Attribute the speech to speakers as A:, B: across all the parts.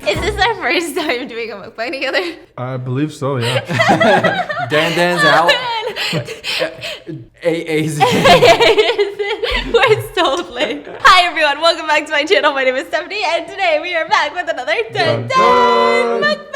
A: Is this our first time doing a mukbang together?
B: I believe so, yeah.
C: Dan's out. AA's
A: We're so late. Hi everyone, welcome back to my channel. My name is Stephanie, and today we are back with another Dun Dun Mukbang.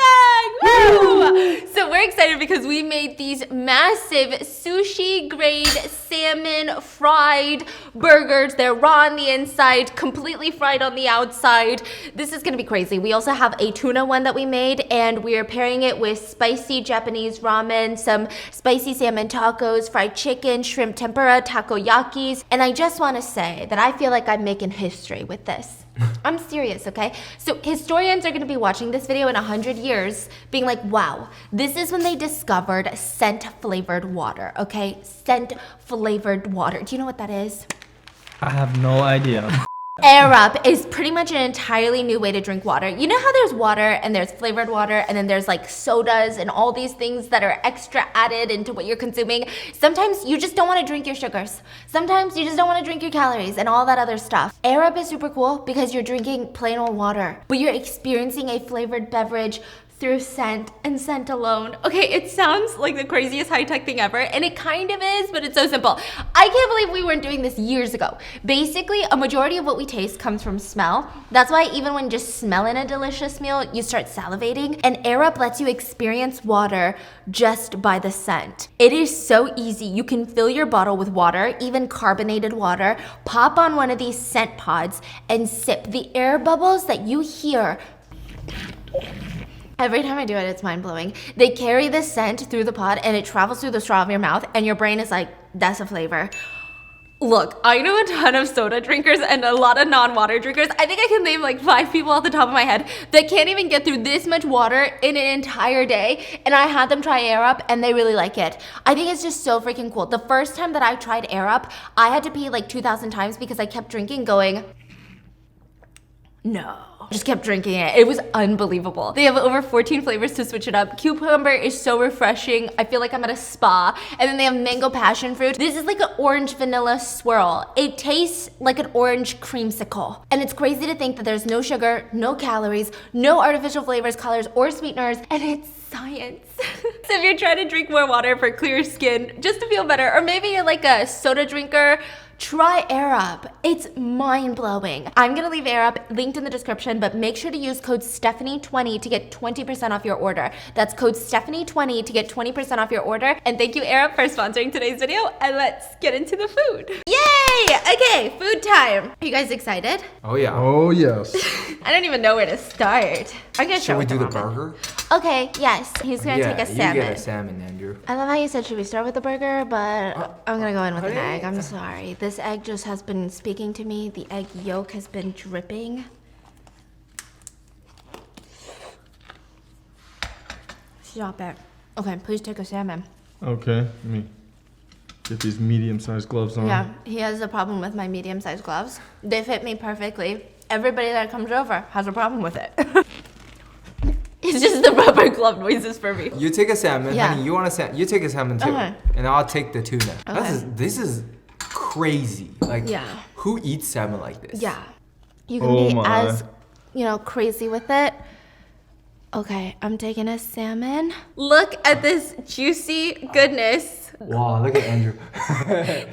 A: Woo! So we're excited because we made these massive sushi grade salmon fried burgers. They're raw on the inside, completely fried on the outside. This is gonna be crazy. We also have a tuna one that we made, and we are pairing it with spicy Japanese ramen, some spicy salmon tacos, fried chicken, shrimp tempura, takoyakis. And I just want to say that I feel like I'm making history with this. I'm serious, okay? So historians are going to be watching this video in 100 years being like, wow, this is when they discovered scent flavored water, okay? Scent flavored water. Do you know what that is?
D: I have no idea.
A: Air Up is pretty much an entirely new way to drink water. You know how there's water and there's flavored water and then there's like sodas and all these things that are extra added into what you're consuming? Sometimes you just don't want to drink your sugars. Sometimes you just don't want to drink your calories and all that other stuff. Air Up is super cool because you're drinking plain old water, but you're experiencing a flavored beverage through scent and scent alone. Okay, it sounds like the craziest high-tech thing ever, and it kind of is, but it's so simple. I can't believe we weren't doing this years ago. Basically, a majority of what we taste comes from smell. That's why even when just smelling a delicious meal, you start salivating, and Air Up lets you experience water just by the scent. It is so easy. You can fill your bottle with water, even carbonated water, pop on one of these scent pods, and sip. The air bubbles that you hear every time I do it, it's mind-blowing. They carry the scent through the pod and it travels through the straw of your mouth and your brain is like, that's a flavor. Look, I know a ton of soda drinkers and a lot of non-water drinkers. I think I can name like 5 people off the top of my head that can't even get through this much water in an entire day. And I had them try Air Up and they really like it. I think it's just so freaking cool. The first time that I tried Air Up, I had to pee like 2,000 times because I kept drinking going, no. Just kept drinking it. It was unbelievable. They have over 14 flavors to switch it up. Cucumber is so refreshing. I feel like I'm at a spa. And then they have mango passion fruit. This is like an orange vanilla swirl. It tastes like an orange creamsicle. And it's crazy to think that there's no sugar, no calories, no artificial flavors, colors, or sweeteners, and it's science. So if you're trying to drink more water for clear skin, just to feel better, or maybe you're like a soda drinker, try Air Up. It's mind-blowing. I'm gonna leave Air Up linked in the description, but make sure to use code Stephanie20 to get 20% off your order. That's code Stephanie20 to get 20% off your order. And thank you, Air Up, for sponsoring today's video. And let's get into the food. Yay! Okay, food time. Are you guys excited?
C: Oh yeah.
B: Oh, yes.
A: I don't even know where to start. I'm gonna
C: Should
A: start
C: we
A: with
C: do the
A: ramen.
C: burger?
A: Okay, yes. He's gonna take a salmon.
C: You get a salmon, Andrew.
A: I love how you said, should we start with the burger? But I'm gonna go in with an
C: honey.
A: egg. I'm sorry. This egg just has been speaking to me. The egg yolk has been dripping. Stop it. Okay, please take a salmon.
B: Okay, let me get these medium-sized gloves on.
A: Yeah, he has a problem with my medium-sized gloves. They fit me perfectly. Everybody that comes over has a problem with it. It's just the rubber glove noises for me.
C: You take a salmon,
A: Yeah.
C: honey. You want a salmon? You take a salmon too,
A: Okay.
C: and I'll take the tuna.
A: Okay.
C: This is crazy. Like,
A: Yeah.
C: who eats salmon like this?
A: Yeah. You can
B: Oh
A: be
B: my.
A: as, crazy with it. Okay, I'm taking a salmon. Look at this juicy goodness.
C: Wow, look at Andrew.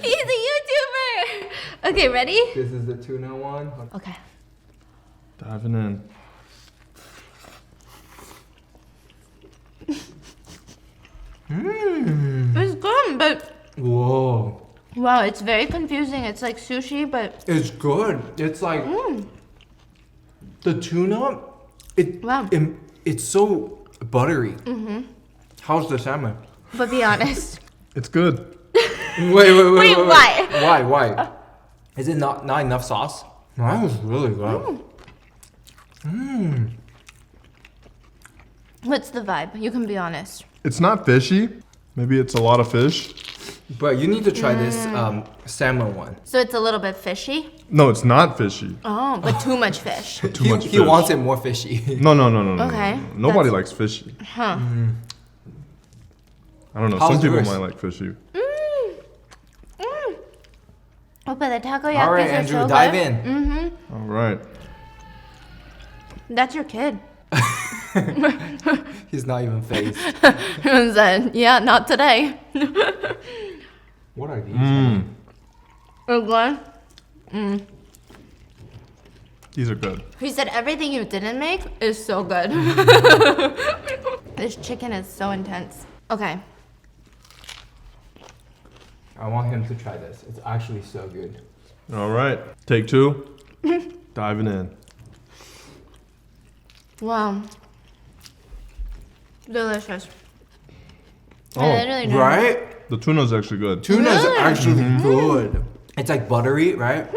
A: He's a YouTuber. Okay, ready?
C: This is the tuna one.
A: Okay.
B: Diving in.
A: It's good, but
C: Whoa.
A: wow, it's very confusing. It's like sushi, but
C: It's good. It's like the tuna.
A: Wow.
C: It's so buttery. How's the salmon?
A: but be honest.
B: It's good.
C: Wait,
A: why?
C: Why? Is it not enough sauce? That was really good.
A: What's the vibe? You can be honest.
B: It's not fishy. Maybe it's a lot of fish.
C: But you need to try this salmon one.
A: So it's a little bit fishy.
B: No, it's not fishy.
A: Oh, but too much fish.
B: Too much fish.
C: He wants it more fishy.
B: No.
A: Okay,
B: Nobody
A: that's-
B: likes fishy.
A: Huh.
B: I don't know.
C: How's
B: Some people
C: yours?
B: might like fishy.
A: Oh, but the takoyakis
C: All right,
A: are
C: Andrew,
A: so
C: dive
A: good.
C: in.
B: All right.
A: That's your kid.
C: He's not even phased.
A: And said, yeah, not today.
C: What are these?
A: Okay.
B: These are good.
A: He said everything you didn't make is so good. This chicken is so intense. Okay.
C: I want him to try this. It's actually so good.
B: All right. Take 2. Diving in.
A: Wow. Delicious.
B: Oh,
A: I literally don't-
C: Right?
B: the tuna's actually good.
C: Tuna's
A: Really?
C: actually good. It's like buttery, right?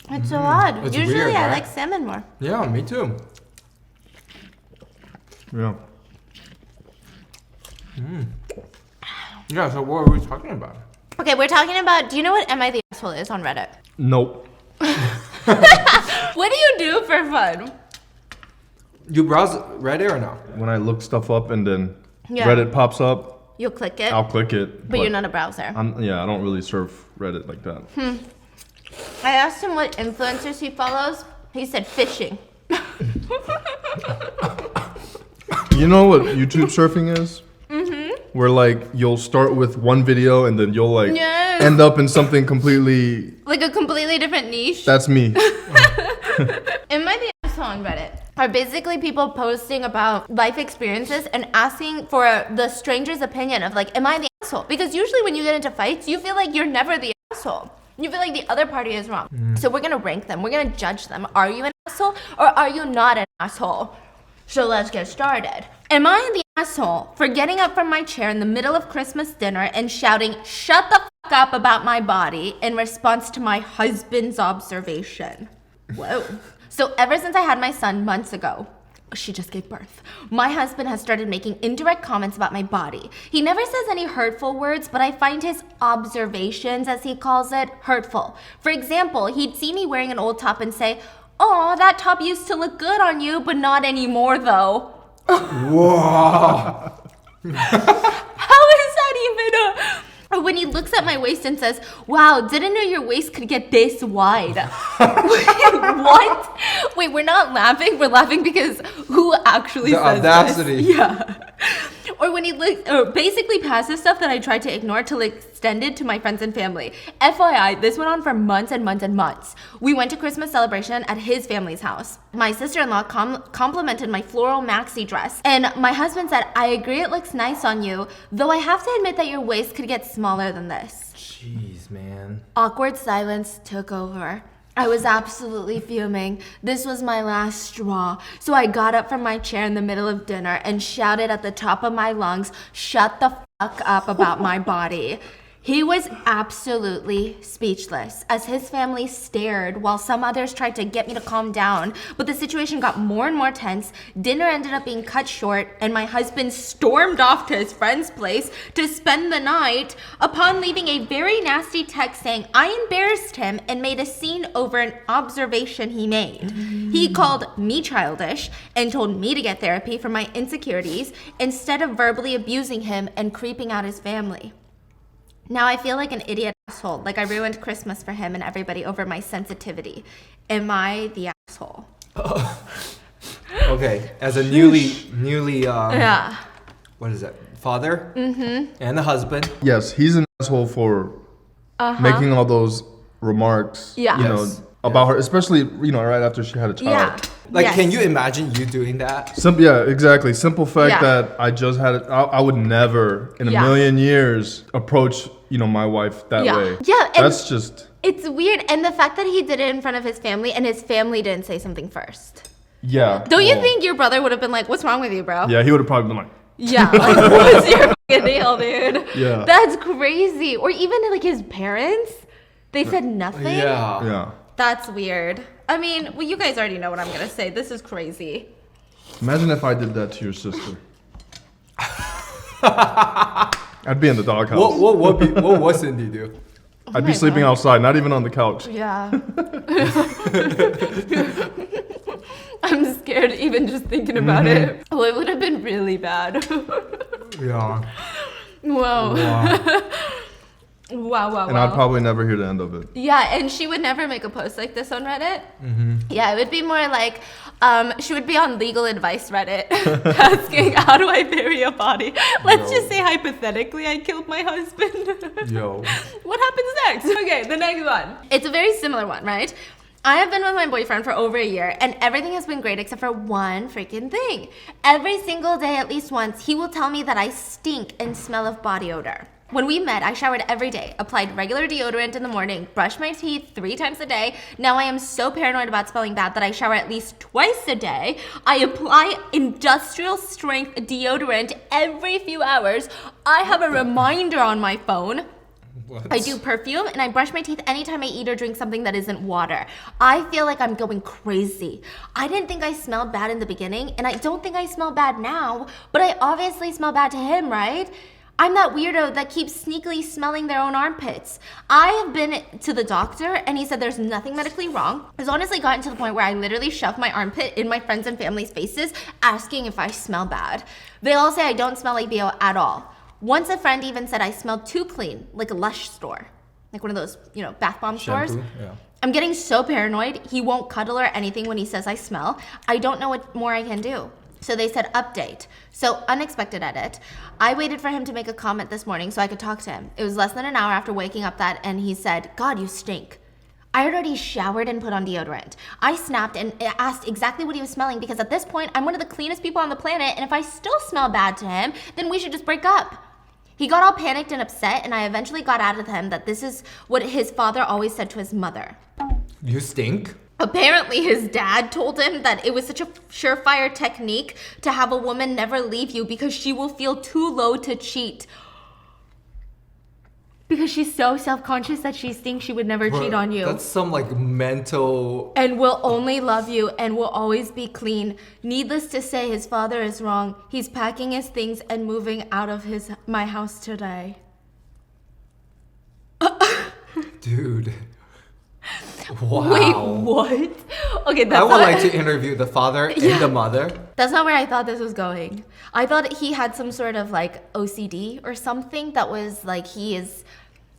A: It's so odd.
C: It's
A: Usually
C: weird,
A: I
C: right?
A: like salmon more.
C: Yeah, me too.
B: Yeah.
C: Yeah, so what are we talking about?
A: Okay, we're talking about, do you know what Am I the Asshole is on Reddit?
B: Nope.
A: What do you do for fun?
C: You browse Reddit or no?
B: When I look stuff up and then
A: Yeah.
B: Reddit pops up,
A: You'll click it,
B: I'll click it.
A: but you're not a browser.
B: I don't really surf Reddit like that.
A: I asked him what influencers he follows. He said fishing.
B: You know what YouTube surfing is? Where like you'll start with one video and then you'll like
A: Yes.
B: end up in something completely.
A: Like a completely different niche.
B: That's me.
A: Am I the asshole on Reddit? Are basically people posting about life experiences and asking for the stranger's opinion of like, am I the asshole? Because usually when you get into fights, you feel like you're never the asshole. You feel like the other party is wrong. So we're gonna rank them. We're gonna judge them. Are you an asshole or are you not an asshole? So let's get started. Am I the asshole for getting up from my chair in the middle of Christmas dinner and shouting, shut the fuck up about my body in response to my husband's observation? Whoa. So ever since I had my son months ago, she just gave birth, my husband has started making indirect comments about my body. He never says any hurtful words, but I find his observations, as he calls it, hurtful. For example, he'd see me wearing an old top and say, "Oh, that top used to look good on you, but not anymore though."
C: Whoa.
A: How is that even or when he looks at my waist and says, "Wow, didn't know your waist could get this wide." Wait, what? Wait, we're not laughing. We're laughing because who actually
C: The
A: says
C: audacity.
A: this? Yeah. Or when he basically passes stuff that I tried to ignore till it extended to my friends and family. FYI, this went on for months and months and months. We went to Christmas celebration at his family's house. My sister-in-law complimented my floral maxi dress. And my husband said, "I agree it looks nice on you, though I have to admit that your waist could get smaller than this."
C: Jeez, man.
A: Awkward silence took over. I was absolutely fuming. This was my last straw. So I got up from my chair in the middle of dinner and shouted at the top of my lungs, "Shut the fuck up about my body." He was absolutely speechless as his family stared while some others tried to get me to calm down. But the situation got more and more tense. Dinner ended up being cut short and my husband stormed off to his friend's place to spend the night upon leaving a very nasty text saying I embarrassed him and made a scene over an observation he made. He called me childish and told me to get therapy for my insecurities instead of verbally abusing him and creeping out his family. Now I feel like an idiot asshole, like I ruined Christmas for him and everybody over my sensitivity. Am I the asshole?
C: Okay, as a newly
A: Yeah.
C: what is that? Father and a husband.
B: Yes, he's an asshole for making all those remarks.
A: Yeah.
B: You know,
C: Yes.
B: about her, especially right after she had a child.
A: Yeah.
C: Like,
A: Yes.
C: can you imagine you doing that?
B: Yeah, exactly. Simple fact
A: Yeah.
B: that I just had it. I would never in a
A: Yeah.
B: million years approach, my wife that
A: Yeah.
B: way.
A: Yeah, and-
B: That's just,
A: It's weird. And the fact that he did it in front of his family and his family didn't say something first.
B: yeah.
A: Don't you
B: well,
A: think your brother would have been like, "What's wrong with you, bro?"
B: Yeah, he would have probably been like,
A: Yeah, like, what's your fucking deal, dude?
B: Yeah.
A: That's crazy. Or even like his parents, they said nothing.
B: yeah.
A: That's weird. I mean, well, you guys already know what I'm gonna say. This is crazy.
B: Imagine if I did that to your sister. I'd be in the doghouse.
C: What would Cindy do?
B: I'd be
A: my
B: sleeping
A: God.
B: outside, not even on the couch.
A: Yeah. I'm scared even just thinking about it. Oh, it would have been really bad.
C: Yeah.
A: Whoa.
C: Wow.
A: Wow.
B: And I'd probably never hear the end of it.
A: Yeah, and she would never make a post like this on Reddit. Yeah, it would be more like, she would be on legal advice Reddit asking, how do I bury a body? Let's just say hypothetically I killed my husband.
C: Yo.
A: What happens next? Okay, the next one. It's a very similar one, right? I have been with my boyfriend for over a year and everything has been great except for one freaking thing. Every single day, at least once, he will tell me that I stink and smell of body odor. When we met, I showered every day, applied regular deodorant in the morning, brushed my teeth 3 times a day. Now I am so paranoid about smelling bad that I shower at least twice a day. I apply industrial strength deodorant every few hours. I have a reminder on my phone.
C: What?
A: I do perfume and I brush my teeth anytime I eat or drink something that isn't water. I feel like I'm going crazy. I didn't think I smelled bad in the beginning and I don't think I smell bad now, but I obviously smell bad to him, right? I'm that weirdo that keeps sneakily smelling their own armpits. I have been to the doctor and he said there's nothing medically wrong. It's honestly gotten to the point where I literally shove my armpit in my friends and family's faces asking if I smell bad. They all say I don't smell like BO at all. Once a friend even said I smelled too clean, like a Lush store. Like one of those, bath bomb stores.
C: Shampoo? Yeah.
A: I'm getting so paranoid. He won't cuddle or anything when he says I smell. I don't know what more I can do. So they said update. So unexpected edit. I waited for him to make a comment this morning so I could talk to him. It was less than an hour after waking up and he said, God, you stink. I had already showered and put on deodorant. I snapped and asked exactly what he was smelling because at this point, I'm one of the cleanest people on the planet and if I still smell bad to him, then we should just break up. He got all panicked and upset and I eventually got out of him that this is what his father always said to his mother.
C: You stink?
A: Apparently his dad told him that it was such a surefire technique to have a woman never leave you because she will feel too low to cheat. Because she's so self-conscious that she thinks she would never cheat on you.
C: That's some mental...
A: And will only love you and will always be clean. Needless to say, his father is wrong. He's packing his things and moving out of my house today.
C: Dude. Wow.
A: Wait, what? Okay, that's
C: I would
A: not,
C: like to interview the father and the mother.
A: That's not where I thought this was going. I thought he had some sort of OCD or something that was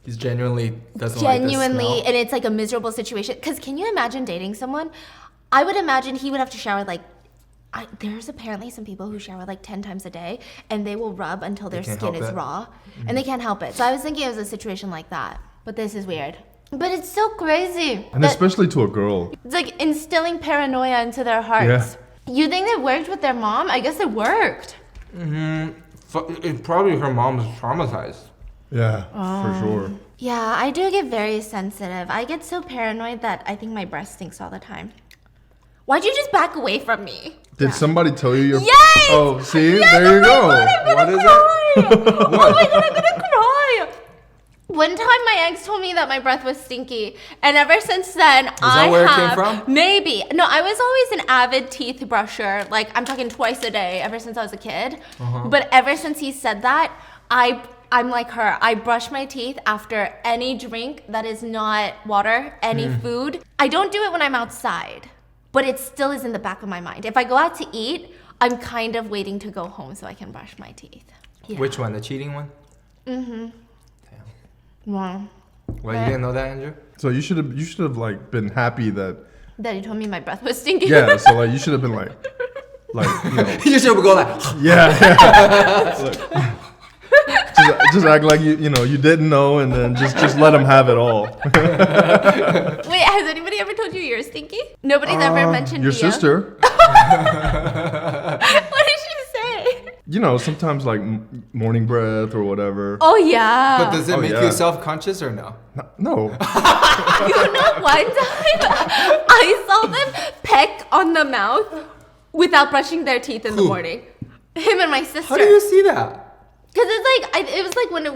C: He's genuinely doesn't like the smell.
A: and it's like a miserable situation. Because can you imagine dating someone? I would imagine he would have to shower there's apparently some people who shower 10 times a day and they will rub until their skin is raw and they can't help it. So I was thinking it was a situation like that. But this is weird. But it's so crazy.
B: And especially to a girl.
A: It's like instilling paranoia into their hearts.
B: Yeah.
A: You think it worked with their mom? I guess it worked.
C: It probably her mom is traumatized.
B: Yeah, for sure.
A: Yeah, I do get very sensitive. I get so paranoid that I think my breath stinks all the time. Why'd you just back away from me?
B: Did somebody tell you your...
A: Yes!
B: Oh, see?
A: Yes!
B: There you go.
C: What is it?
A: Oh my God, I'm gonna cry. One time my ex told me that my breath was stinky. And ever since then,
C: Is that where it came from?
A: Maybe. No, I was always an avid teeth brusher. I'm talking twice a day ever since I was a kid. But ever since he said that, I'm like her. I brush my teeth after any drink that is not water, any food. I don't do it when I'm outside, but it still is in the back of my mind. If I go out to eat, I'm kind of waiting to go home so I can brush my teeth. Yeah.
C: Which one? The cheating one?
A: Wow.
C: Well, you didn't know that, Andrew?
B: So you should have been happy that...
A: That he told me my breath was stinky.
B: Yeah, so you should have been
C: You should go
B: Yeah. Just act like you didn't know, and then just let him have it all.
A: Wait, has anybody ever told you you're stinky? Nobody's ever mentioned
B: your
A: Mia?
B: sister.
A: What did she say?
B: Sometimes morning breath or whatever.
A: Oh yeah.
C: But does it make you self-conscious or no?
B: No.
A: You know, one time I saw them peck on the mouth without brushing their teeth in the morning. Him and my sister.
C: How do you see that?
A: Because it was like when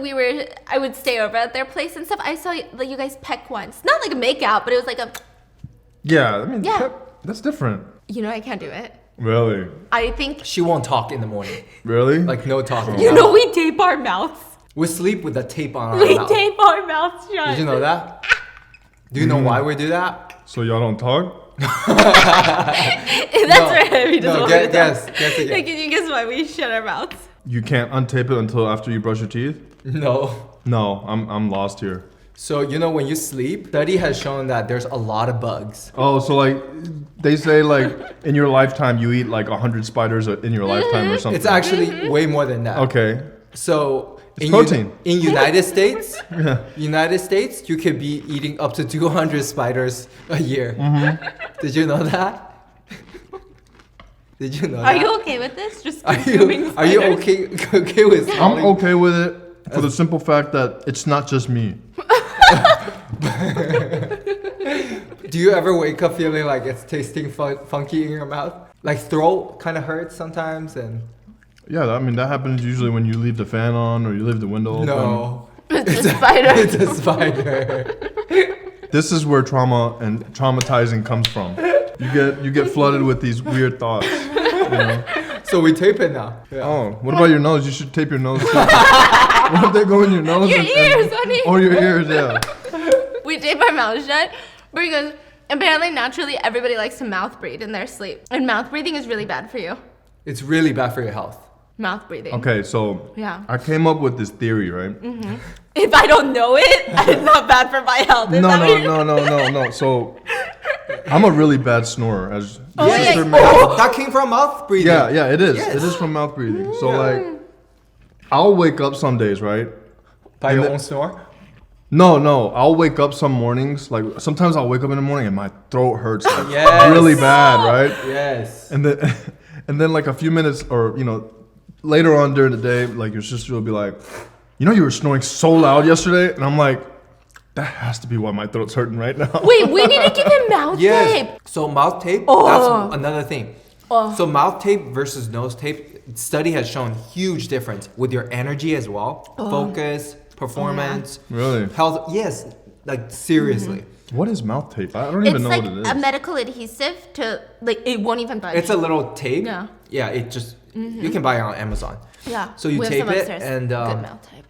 A: I would stay over at their place and stuff. I saw you guys peck once. Not like a make out, but it was like a...
B: Yeah,
A: Yeah.
B: That's different.
A: I can't do it.
B: Really?
A: I think...
C: She won't talk in the morning.
B: Really?
C: No talking.
A: we tape our mouths.
C: We sleep with the tape on our
A: We
C: mouth.
A: tape our mouths shut.
C: Did you know that? Do you know why we do that?
B: So y'all don't talk?
A: That's right. He doesn't want me to talk.
C: Guess again.
A: Can you guess why we shut our mouths?
B: You can't untape it until after you brush your teeth?
C: No.
B: No, I'm lost here.
C: So, you know, when you sleep, study has shown that there's a lot of bugs.
B: Oh, so like they say like in your lifetime you eat like 100 spiders in your lifetime or something.
C: It's actually way more than that.
B: Okay.
C: So
B: It's protein.
C: In United States, you could be eating up to 200 spiders a year. Did you know that? Did you know that?
A: Are you okay with this? Just
C: Are
A: consuming
C: you
A: spiders?
C: okay with
B: I'm
C: swallowing?
B: okay with it for the simple fact that it's not just me.
C: Do you ever wake up feeling like it's tasting funky in your mouth? Like throat kind of hurts sometimes and...
B: Yeah, I mean that happens usually when you leave the fan on or you leave the window open.
C: No.
A: It's a spider.
C: It's a spider.
B: This is where trauma and traumatizing comes from. You get flooded with these weird thoughts. You know?
C: So we tape it now. Yeah.
B: Oh, what about your nose? You should tape your nose too. What if they go in your nose?
A: Your ears, honey.
B: Or your ears, yeah.
A: We tape our mouth shut because apparently naturally everybody likes to mouth breathe in their sleep. And mouth breathing is really bad for you.
C: It's really bad for your health.
A: Mouth breathing.
B: Okay, so
A: Yeah.
B: I came up with this theory, right?
A: If I don't know it, it's not bad for my health. Is that what you're-
B: No. So I'm a really bad snorer, as
A: Oh,
B: your
A: yeah.
B: sister
A: Oh.
B: may-
C: That came from mouth breathing.
B: Yeah, it is.
C: Yes.
B: It is from mouth breathing. So like, I'll wake up some days, right?
C: By
B: And
C: your
B: the-
C: own snore?
B: No. I'll wake up some mornings. Like sometimes I'll wake up in the morning and my throat hurts like,
C: Yes.
B: really bad, right?
C: Yes.
B: And then like a few minutes or later on during the day, like your sister will be like, you were snoring so loud yesterday, and I'm like, that has to be why my throat's hurting right now.
A: Wait, we need to give him mouth tape.
C: So mouth tape,
A: Oh.
C: that's another thing.
A: Oh.
C: So mouth tape versus nose tape, study has shown huge difference with your energy as well. Focus, performance,
B: Really?
C: health. Yes, like seriously.
B: What is mouth tape? I don't
A: It's
B: even know
A: like
B: what it
A: a
B: is.
A: medical adhesive to like it won't even budge.
C: It's a little tape.
A: Yeah.
C: Yeah, it just, you can buy it on Amazon.
A: Yeah.
C: So you
A: we have
C: tape
A: some
C: it
A: upstairs.
C: and,
A: good mouth tape.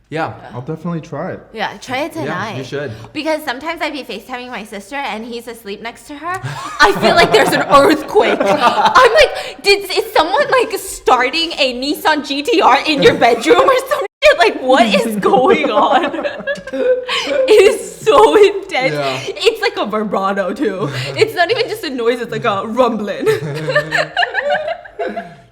C: Yeah.
B: I'll definitely try it.
A: Yeah, try it tonight.
C: Yeah, you should.
A: Because sometimes I'd be FaceTiming my sister and he's asleep next to her. I feel like there's an earthquake. I'm like, is someone like starting a Nissan GTR in your bedroom or some shit? Like, what is going on? It is so intense.
C: Yeah.
A: It's like a vibrato too. It's not even just a noise, it's like a rumbling.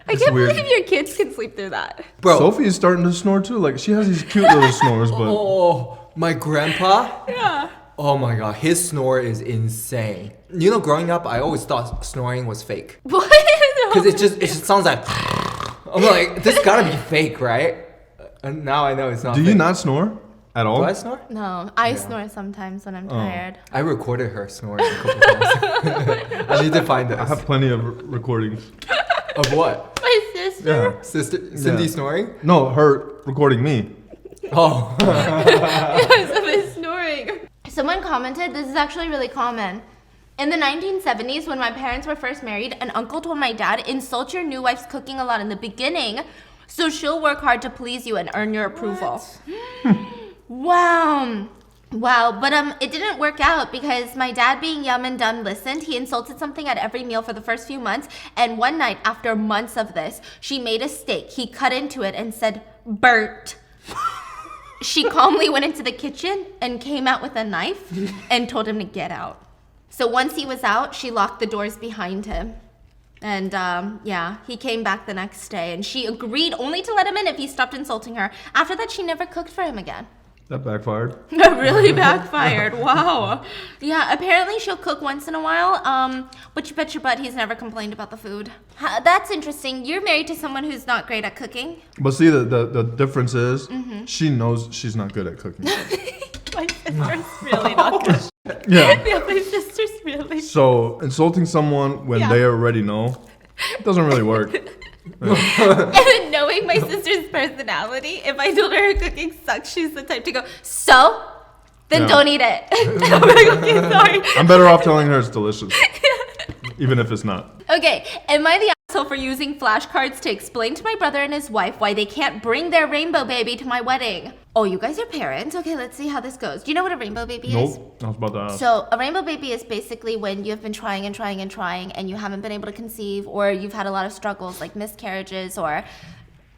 A: I can't
B: weird.
A: believe your kids can sleep through that.
C: Bro.
B: Sophie is starting to snore too. Like she has these cute little snores, but
C: Oh, my grandpa.
A: Yeah.
C: Oh my god, his snore is insane. You know, growing up, I always thought snoring was fake.
A: What?
C: Because it just sounds like... I'm like, this gotta be fake, right? And now I know it's not
B: do
C: fake.
B: you not snore at all?
C: Do I snore?
A: No, I snore sometimes when I'm tired.
C: I recorded her snoring a couple times. I need to find this.
B: I have plenty of recordings.
C: Of what?
A: My sister.
B: Yeah.
C: Sister Cindy
B: Yeah.
C: snoring?
B: No, her recording me.
C: Oh.
A: Yes, of his snoring. Someone commented, this is actually really common. In the 1970s, when my parents were first married, an uncle told my dad, insult your new wife's cooking a lot in the beginning, so she'll work hard to please you and earn your approval. Wow, but it didn't work out because my dad, being young and dumb, listened. He insulted something at every meal for the first few months, and one night, after months of this, she made a steak. He cut into it and said, "Burnt." She calmly went into the kitchen and came out with a knife and told him to get out. So once he was out, she locked the doors behind him. And he came back the next day, and she agreed only to let him in if he stopped insulting her. After that, she never cooked for him again.
B: That backfired.
A: That really backfired. Wow. Yeah, apparently she'll cook once in a while, but you bet your butt he's never complained about the food. That's interesting. You're married to someone who's not great at cooking.
B: But see, the difference is she knows she's not good at cooking.
A: My sister's really not good.
B: Yeah.
A: Yeah, my sister's really.
B: So insulting someone when
A: Yeah.
B: they already know doesn't really work.
A: And knowing my sister's personality, if I told her her cooking sucks, she's the type to go, so? Then
B: Yeah.
A: don't eat it. I'm like, okay, sorry.
B: I'm better off telling her it's delicious, even if it's not.
A: Okay, am I the asshole for using flashcards to explain to my brother and his wife why they can't bring their rainbow baby to my wedding? Oh, you guys are parents? Okay, let's see how this goes. Do you know what a rainbow baby is?
B: Nope. I was about to ask.
A: So a rainbow baby is basically when you've been trying and you haven't been able to conceive, or you've had a lot of struggles like miscarriages or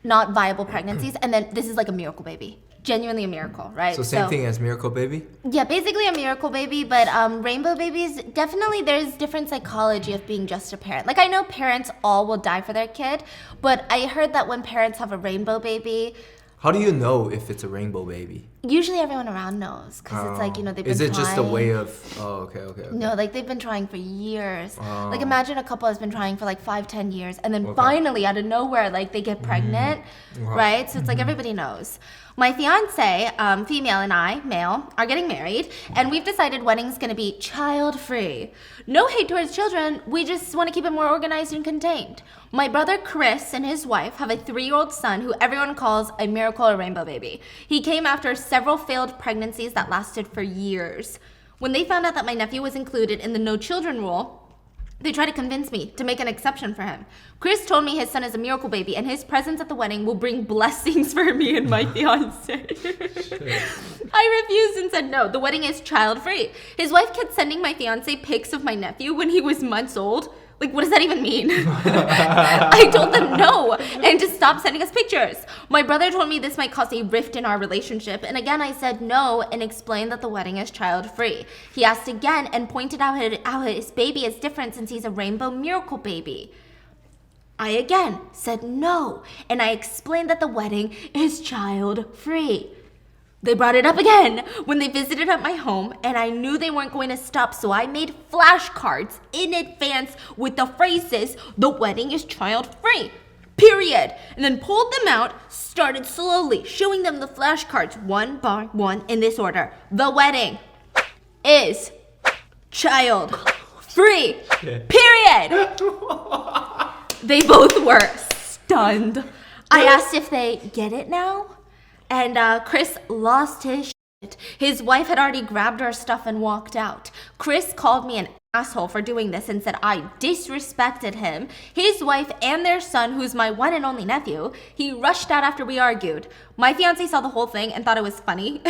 A: not viable pregnancies, and then this is like a miracle baby. Genuinely a miracle, right?
C: So same thing as miracle baby?
A: Yeah, basically a miracle baby, but rainbow babies, definitely there's different psychology of being just a parent. Like I know parents all will die for their kid, but I heard that when parents have a rainbow baby,
C: how do you know if it's a rainbow baby?
A: usually everyone around knows because it's like, you know, they've been
C: Is it
A: trying.
C: just a way of... Oh, okay.
A: No, like they've been trying for years.
C: Oh.
A: Like imagine a couple has been trying for like 5-10 years and then finally out of nowhere, like they get pregnant, right? So it's like everybody knows. My fiance, female, and I, male, are getting married, and we've decided wedding's gonna be child-free. No hate towards children, we just want to keep it more organized and contained. My brother Chris and his wife have a 3-year-old son who everyone calls a miracle or rainbow baby. He came after several failed pregnancies that lasted for years. When they found out that my nephew was included in the no children rule, they tried to convince me to make an exception for him. Chris told me his son is a miracle baby and his presence at the wedding will bring blessings for me and my fiance. I refused and said no, the wedding is child-free. His wife kept sending my fiance pics of my nephew when he was months old. Like, what does that even mean? I told them no and to stop sending us pictures. My brother told me this might cause a rift in our relationship, and again I said no and explained that the wedding is child-free. He asked again and pointed out how his baby is different since he's a rainbow miracle baby. I again said no, and I explained that the wedding is child-free. They brought it up again when they visited at my home, and I knew they weren't going to stop, so I made flashcards in advance with the phrases, "The wedding is child-free," period. And then pulled them out, started slowly showing them the flashcards one by one in this order. The wedding is child-free, period. They both were stunned. I asked if they get it now. And Chris lost his shit. His wife had already grabbed our stuff and walked out. Chris called me an asshole for doing this and said I disrespected him, his wife, and their son, who's my one and only nephew. He rushed out after we argued. My fiance saw the whole thing and thought it was funny.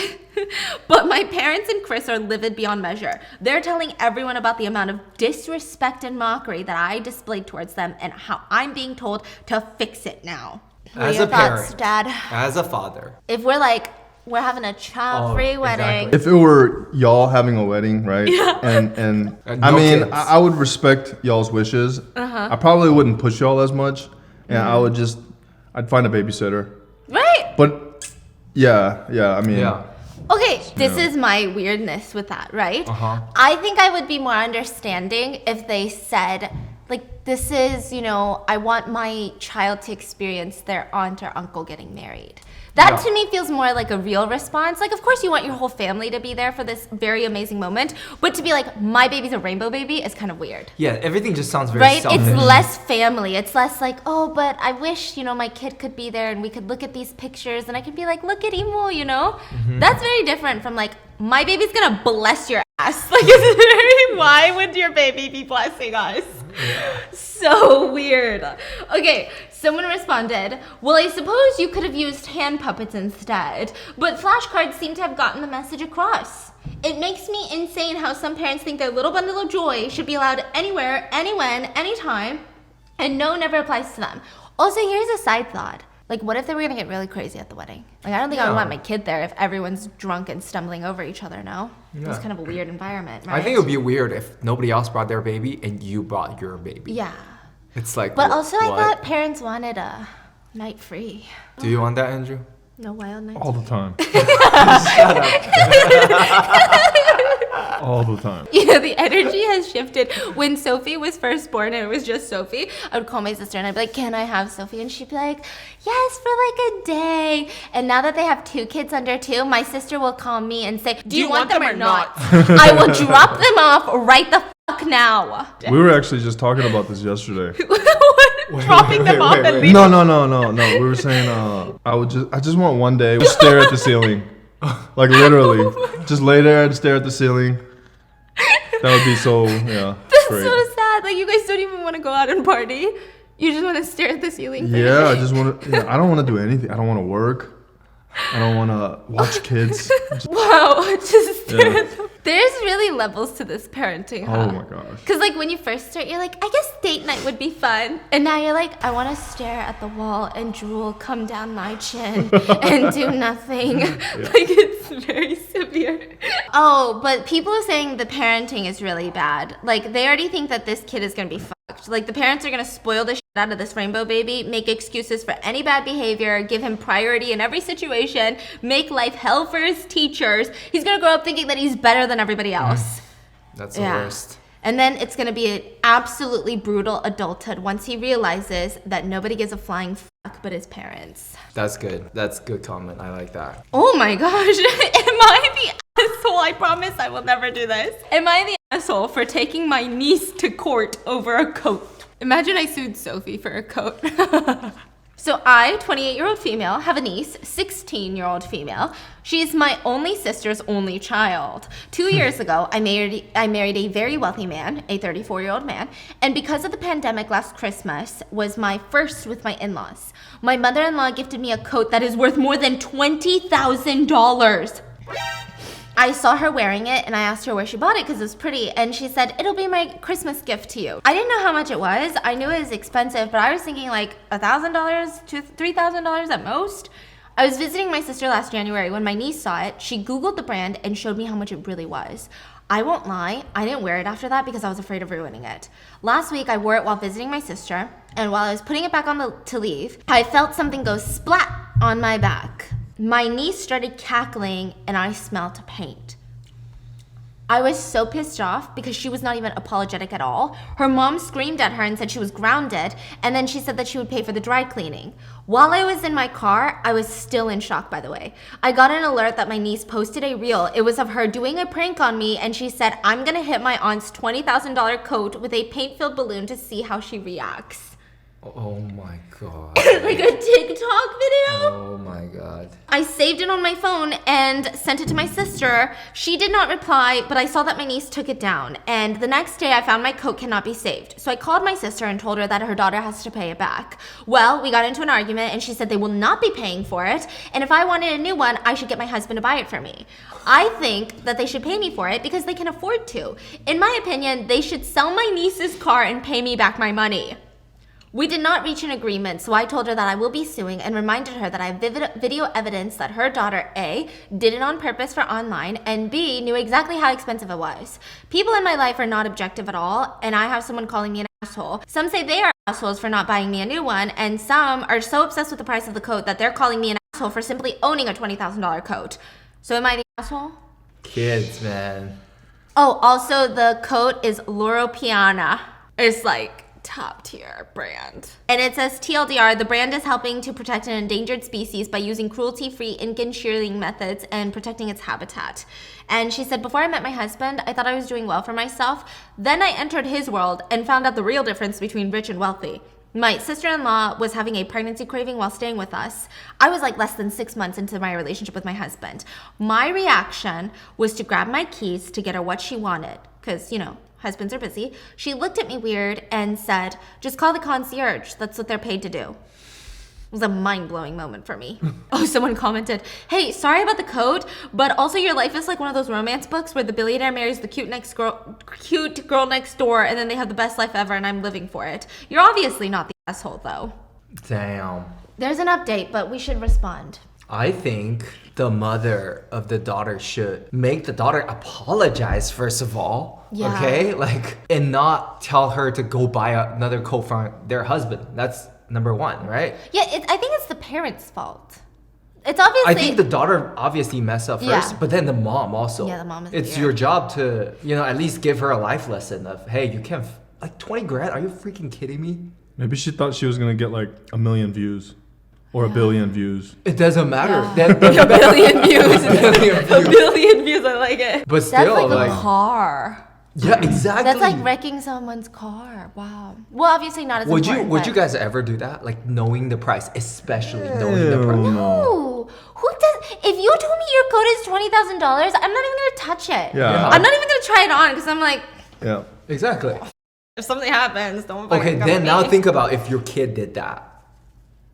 A: But my parents and Chris are livid beyond measure. They're telling everyone about the amount of disrespect and mockery that I displayed towards them and how I'm being told to fix it now.
C: As
A: Your
C: a
A: thoughts,
C: parent,
A: Dad?
C: as a father.
A: If we're like, we're having a child-free wedding.
B: If it were y'all having a wedding, right? And I
C: no
B: mean,
C: kids.
B: I would respect y'all's wishes. I probably wouldn't push y'all as much, and I'd find a babysitter.
A: Right?
B: But yeah, I mean,
C: Yeah.
A: Okay, this is my weirdness with that, right? I think I would be more understanding if they said, like, this is, you know, I want my child to experience their aunt or uncle getting married. That to me feels more like a real response. Like, of course you want your whole family to be there for this very amazing moment, but to be like, my baby's a rainbow baby is kind of weird.
C: Yeah, everything just sounds very
A: Right?
C: selfish.
A: It's less family. It's less like, oh, but I wish, you know, my kid could be there and we could look at these pictures and I could be like, look at Imo, you know? That's very different from like, my baby's gonna bless your ass. Like, it's very, why would your baby be blessing us? So weird. Okay, someone responded, well, I suppose you could have used hand puppets instead, but flashcards seem to have gotten the message across. It makes me insane how some parents think their little bundle of joy should be allowed anywhere, anywhen, anytime, and no never applies to them. Also, here's a side thought. Like, what if they were gonna get really crazy at the wedding? Like, I don't think I would want my kid there if everyone's drunk and stumbling over each other, no? It's kind of a weird environment, right?
C: I think it would be weird if nobody else brought their baby and you brought your baby.
A: Yeah.
C: It's like,
A: But also, I
C: what?
A: thought parents wanted a night free.
C: Do you want that, Andrew?
A: No wild nights.
B: all the time. All the time.
A: Yeah, the energy has shifted. When Sophie was first born and it was just Sophie, I would call my sister and I'd be like, can I have Sophie? And she'd be like, yes, for like a day. And now that they have 2 kids under 2, my sister will call me and say, do you want them or not? I will drop them off right the fuck now.
B: We were actually just talking about this yesterday.
A: Dropping them off and leaving.
B: No. We were saying I just want one day to stare at the ceiling. Like literally. Just lay there and stare at the ceiling. That would be so
A: That's
B: great.
A: so sad. Like, you guys don't even want to go out and party. You just want to stare at the ceiling. For
B: Yeah,
A: a
B: I
A: day.
B: just want to. I don't want to do anything. I don't want to work. I don't want to watch kids.
A: Wow, just stare at them. There's really levels to this parenting, huh?
B: Oh my gosh.
A: Because, like, when you first start, you're like, I guess date night would be fun. And now you're like, I want to stare at the wall and drool come down my chin and do nothing. Like, it's very severe. Oh, but people are saying the parenting is really bad. Like, they already think that this kid is going to be fucked. Like, the parents are going to spoil the shit out of this rainbow baby, make excuses for any bad behavior, give him priority in every situation, make life hell for his teachers. He's going to grow up thinking that he's better than everybody else.
C: That's the worst.
A: And then it's going to be an absolutely brutal adulthood once he realizes that nobody gives a flying fuck but his parents.
C: That's good. That's a good comment. I like that.
A: Oh my gosh. Am I the asshole? I promise I will never do this. Am I the asshole for taking my niece to court over a coat? Imagine I sued Sophie for a coat. So I, 28-year-old female, have a niece, 16-year-old female. She's my only sister's only child. 2 years ago, I married a very wealthy man, a 34-year-old man, and because of the pandemic last Christmas was my first with my in-laws. My mother-in-law gifted me a coat that is worth more than $20,000. I saw her wearing it and I asked her where she bought it because it was pretty, and she said, it'll be my Christmas gift to you. I didn't know how much it was. I knew it was expensive, but I was thinking like $1,000 to $3,000 at most. I was visiting my sister last January when my niece saw it. She Googled the brand and showed me how much it really was. I won't lie, I didn't wear it after that because I was afraid of ruining it. Last week, I wore it while visiting my sister, and while I was putting it back on to leave, I felt something go splat on my back. My niece started cackling and I smelled paint. I was so pissed off because she was not even apologetic at all. Her mom screamed at her and said she was grounded, and then she said that she would pay for the dry cleaning. While I was in my car, I was still in shock, by the way. I got an alert that my niece posted a reel. It was of her doing a prank on me, and she said, I'm gonna hit my aunt's $20,000 coat with a paint-filled balloon to see how she reacts.
C: Oh my god.
A: Like a TikTok video?
C: Oh my god.
A: I saved it on my phone and sent it to my sister. She did not reply, but I saw that my niece took it down. And the next day I found my coat cannot be saved. So I called my sister and told her that her daughter has to pay it back. Well, we got into an argument and she said they will not be paying for it. And if I wanted a new one, I should get my husband to buy it for me. I think that they should pay me for it because they can afford to. In my opinion, they should sell my niece's car and pay me back my money. We did not reach an agreement, so I told her that I will be suing and reminded her that I have video evidence that her daughter, A, did it on purpose for online, and B, knew exactly how expensive it was. People in my life are not objective at all, and I have someone calling me an asshole. Some say they are assholes for not buying me a new one, and some are so obsessed with the price of the coat that they're calling me an asshole for simply owning a $20,000 coat. So am I the asshole?
C: Kids, man.
A: Oh, also the coat is Loro Piana. It's like top tier brand. And it says TLDR, the brand is helping to protect an endangered species by using cruelty-free Incan shearing methods and protecting its habitat. And she said, before I met my husband, I thought I was doing well for myself. Then I entered his world and found out the real difference between rich and wealthy. My sister-in-law was having a pregnancy craving while staying with us. I was like less than 6 months into my relationship with my husband. My reaction was to grab my keys to get her what she wanted, because, you know, husbands are busy. She looked at me weird and said, just call the concierge. That's what they're paid to do. It was a mind-blowing moment for me. Oh, someone commented, hey, sorry about the coat, but also your life is like one of those romance books where the billionaire marries the cute girl next door, and then they have the best life ever, and I'm living for it. You're obviously not the asshole, though.
C: Damn.
A: There's an update, but we should respond.
C: I think the mother of the daughter should make the daughter apologize first of all.
A: Yeah.
C: Okay? Like, and not tell her to go buy another coat from their husband. That's number one, right?
A: Yeah, I think it's the parents' fault. It's obviously...
C: I think the daughter obviously messed up first,
A: Yeah.
C: but then the mom also.
A: Yeah, the mom is
C: It's
A: weird.
C: your job to, you know, at least give her a life lesson of, hey, you can't, like 20 grand? Are you freaking kidding me?
B: Maybe she thought she was gonna get like 1 million views or 1 billion views.
C: It doesn't matter.
A: Yeah.
C: That,
A: A billion views.
C: billion
A: A
C: views.
A: billion views, I like it.
C: But
A: That's
C: still,
A: like a
C: like,
A: car.
C: yeah, exactly.
A: That's like wrecking someone's car. Wow. Well, obviously not as important.
C: Would
A: but-
C: you guys ever do that? Like knowing the price, especially knowing the
B: Ew.
C: price.
A: No. Who does? If you told me your coat is $20,000, I'm not even gonna touch it.
B: Yeah.
A: I'm not even gonna try it on because I'm like,
B: Yeah.
C: Exactly.
A: if something happens, don't.
C: Okay,
A: fucking come
C: then
A: with
C: now
A: me.
C: think about if your kid did that.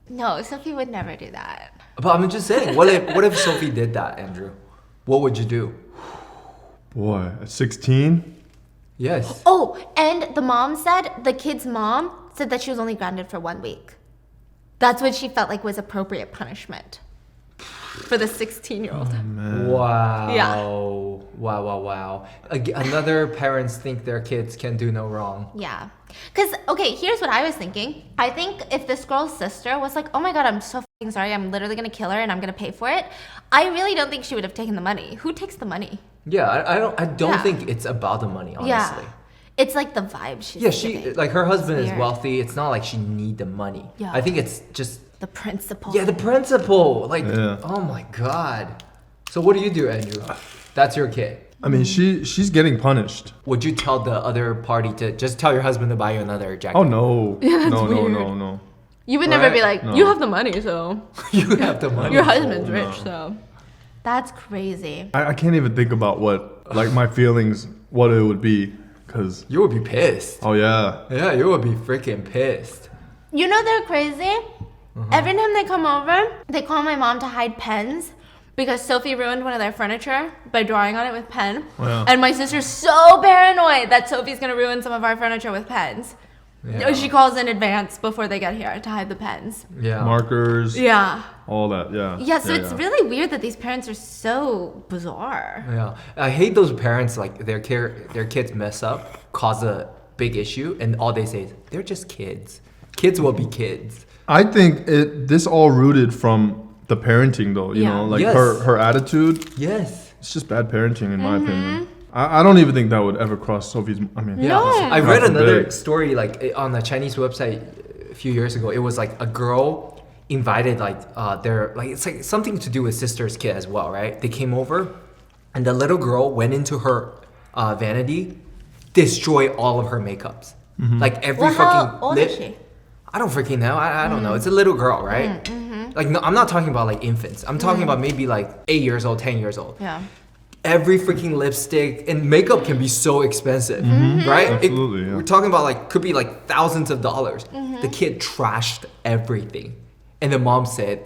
A: No, Sophie would never do that.
C: But I'm just saying, what if Sophie did that, Andrew? What would you do?
B: Boy, at 16?
C: Yes.
A: Oh, and the kid's mom said that she was only grounded for 1 week. That's what she felt like was appropriate punishment for the 16-year-old.
C: Wow.
A: Yeah.
C: Wow. Another parents think their kids can do no wrong.
A: Yeah. Because, okay, here's what I was thinking. I think if this girl's sister was like, oh my God, I'm so f***ing sorry, I'm literally going to kill her and I'm going to pay for it, I really don't think she would have taken the money. Who takes the money?
C: Yeah, I don't
A: Yeah.
C: think it's about the money, honestly.
A: Yeah. It's like the vibe she's giving.
C: Like her husband is
A: weird.
C: wealthy. It's not like she need the money.
A: Yeah.
C: I think it's just
A: The principle.
C: the principle. Like,
B: Yeah.
C: oh my God. So what do you do, Andrew? That's your kid.
B: I mean, she's getting punished.
C: Would you tell the other party to just tell your husband to buy you another jacket?
B: Oh, no. No,
A: weird.
B: no.
A: You would never be like,
B: No.
A: you have the money, so.
C: You have the money.
A: Your husband's
B: No.
A: rich, so. That's crazy.
B: I can't even think about like my feelings, what it would be. Because,
C: You would be pissed.
B: oh, yeah.
C: Yeah, you would be freaking pissed.
A: You know they're crazy? Every time they come over, they call my mom to hide pens because Sophie ruined one of their furniture by drawing on it with pen.
B: Wow.
A: And my sister's so paranoid that Sophie's gonna ruin some of our furniture with pens.
C: Yeah.
A: She calls in advance before they get here to hide the pens.
C: Yeah.
B: Markers,
A: Yeah.
B: all that, yeah.
A: Yeah, so it's really weird that these parents are so bizarre.
C: Yeah, I hate those parents like their kids mess up, cause a big issue, and all they say is they're just kids. Kids will be kids.
B: I think this all rooted from the parenting, though. You
A: Yeah.
B: know, like
C: Yes.
B: her attitude.
C: Yes.
B: It's just bad parenting, in my opinion. I don't even think that would ever cross Sophie's. I mean,
C: Yeah.
A: No.
C: I read
B: God
C: another
B: forbid.
C: story like on the Chinese website a few years ago. It was like a girl invited it's like something to do with sister's kid as well, right? They came over, and the little girl went into her vanity, destroyed all of her makeups. Like every
A: Well,
C: fucking
A: how old
C: lip.
A: is she?
C: I don't freaking know. I don't know. It's a little girl, right? Like, no, I'm not talking about like infants. I'm talking about maybe like 8 years old, 10 years old.
A: Yeah.
C: Every freaking lipstick and makeup can be so expensive, right?
B: Absolutely, yeah.
C: We're talking about like, could be like thousands of dollars. The kid trashed everything. And the mom said,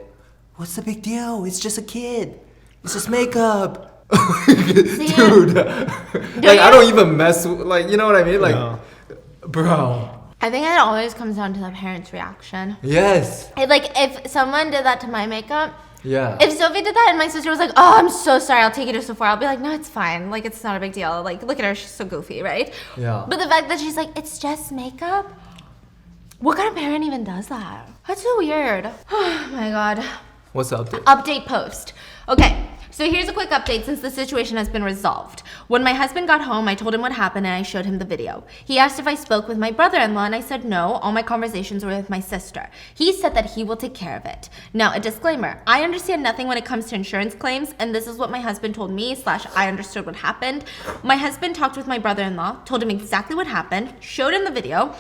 C: what's the big deal? It's just a kid. It's just makeup. Dude. Like, I don't even mess with, like, you know what I mean? Like,
B: Yeah.
C: bro.
A: I think it always comes down to the parent's reaction.
C: Yes.
A: Like, if someone did that to my makeup,
C: Yeah.
A: if Sophie did that and my sister was like, oh, I'm so sorry, I'll take you to Sephora, I'll be like, no, it's fine. Like, it's not a big deal. Like, look at her, she's so goofy, right?
C: Yeah.
A: But the fact that she's like, it's just makeup? What kind of parent even does that? That's so weird. Oh my God.
C: What's up, dude?
A: Update post. Okay, so here's a quick update since the situation has been resolved. When my husband got home, I told him what happened and I showed him the video. He asked if I spoke with my brother-in-law and I said no, all my conversations were with my sister. He said that he will take care of it. Now, a disclaimer, I understand nothing when it comes to insurance claims, and this is what my husband told me / I understood what happened. My husband talked with my brother-in-law, told him exactly what happened, showed him the video.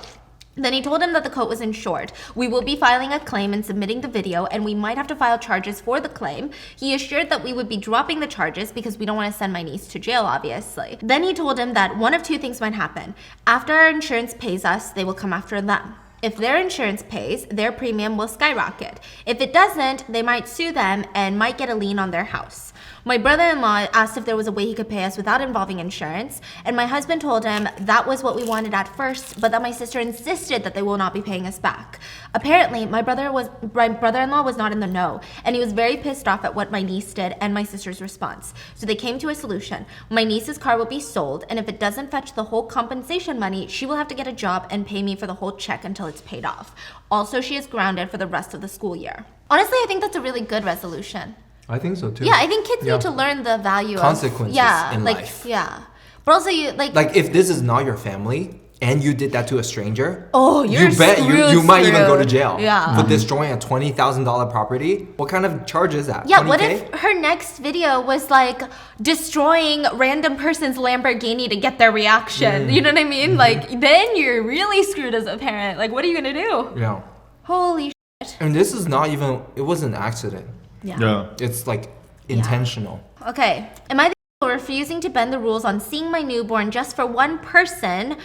A: Then he told him that the coat was insured. We will be filing a claim and submitting the video, and we might have to file charges for the claim. He assured that we would be dropping the charges because we don't want to send my niece to jail, obviously. Then he told him that one of two things might happen. After our insurance pays us, they will come after them. If their insurance pays, their premium will skyrocket. If it doesn't, they might sue them and might get a lien on their house. My brother-in-law asked if there was a way he could pay us without involving insurance, and my husband told him that was what we wanted at first, but that my sister insisted that they will not be paying us back. Apparently, my brother-in-law was not in the know, and he was very pissed off at what my niece did and my sister's response. So they came to a solution. My niece's car will be sold, and if it doesn't fetch the whole compensation money, she will have to get a job and pay me for the whole check until it's paid off. Also, she is grounded for the rest of the school year. Honestly, I think that's a really good resolution.
C: I think so, too.
A: Yeah, I think kids
C: Yeah.
A: need to learn the value
C: Consequences
A: of
C: in
A: like,
C: life.
A: Yeah, but also you
C: Like, if this is not your family and you did that to a stranger,
A: Oh, you're
C: you bet
A: screwed,
C: you might even go to
A: screwed.
C: jail
A: Yeah.
C: for destroying a $20,000 property. What kind of charge is that?
A: Yeah,
C: 20K?
A: what if her next video was like destroying random person's Lamborghini to get their reaction? You know what I mean? Like, then you're really screwed as a parent. Like, what are you gonna do?
C: Yeah.
A: Holy
C: And this is not even, it was an accident.
B: Yeah.
C: It's like intentional.
A: Okay, am I the asshole refusing to bend the rules on seeing my newborn just for one person,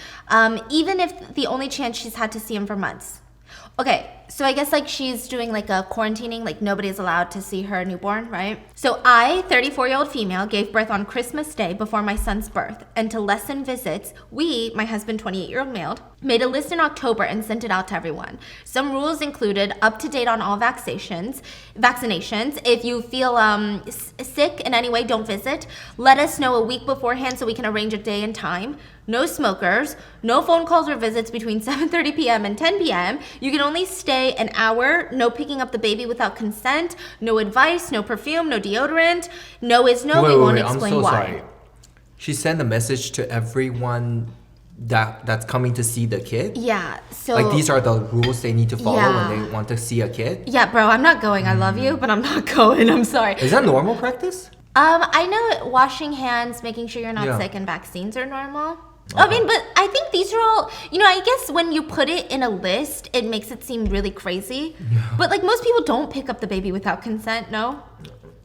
A: even if the only chance she's had to see him for months? Okay, So I guess like she's doing like a quarantining, like nobody's allowed to see her newborn, right? So I, 34-year-old female, gave birth on Christmas Day before my son's birth. And to lessen visits, we, my husband, 28-year-old male, made a list in October and sent it out to everyone. Some rules included up to date on all vaccinations. If you feel sick in any way, don't visit. Let us know a week beforehand so we can arrange a day and time. No smokers, no phone calls or visits between 7:30 p.m. and 10 p.m. You can only stay an hour. No picking up the baby without consent. No advice, no perfume, no deodorant. No is no. We won't explain
C: I'm so
A: why.
C: sorry. She sent a message to everyone that's coming to see the kid.
A: Yeah, so
C: Like these are the rules they need to follow
A: Yeah.
C: when they want to see a kid.
A: yeah, bro, I'm not going. I love you, but I'm not going. I'm sorry.
C: Is that normal practice?
A: I know washing hands, making sure you're not
C: Yeah.
A: sick, and vaccines are normal. I mean, but I think these are all, I guess when you put it in a list, it makes it seem really crazy. But like most people don't pick up the baby without consent, no?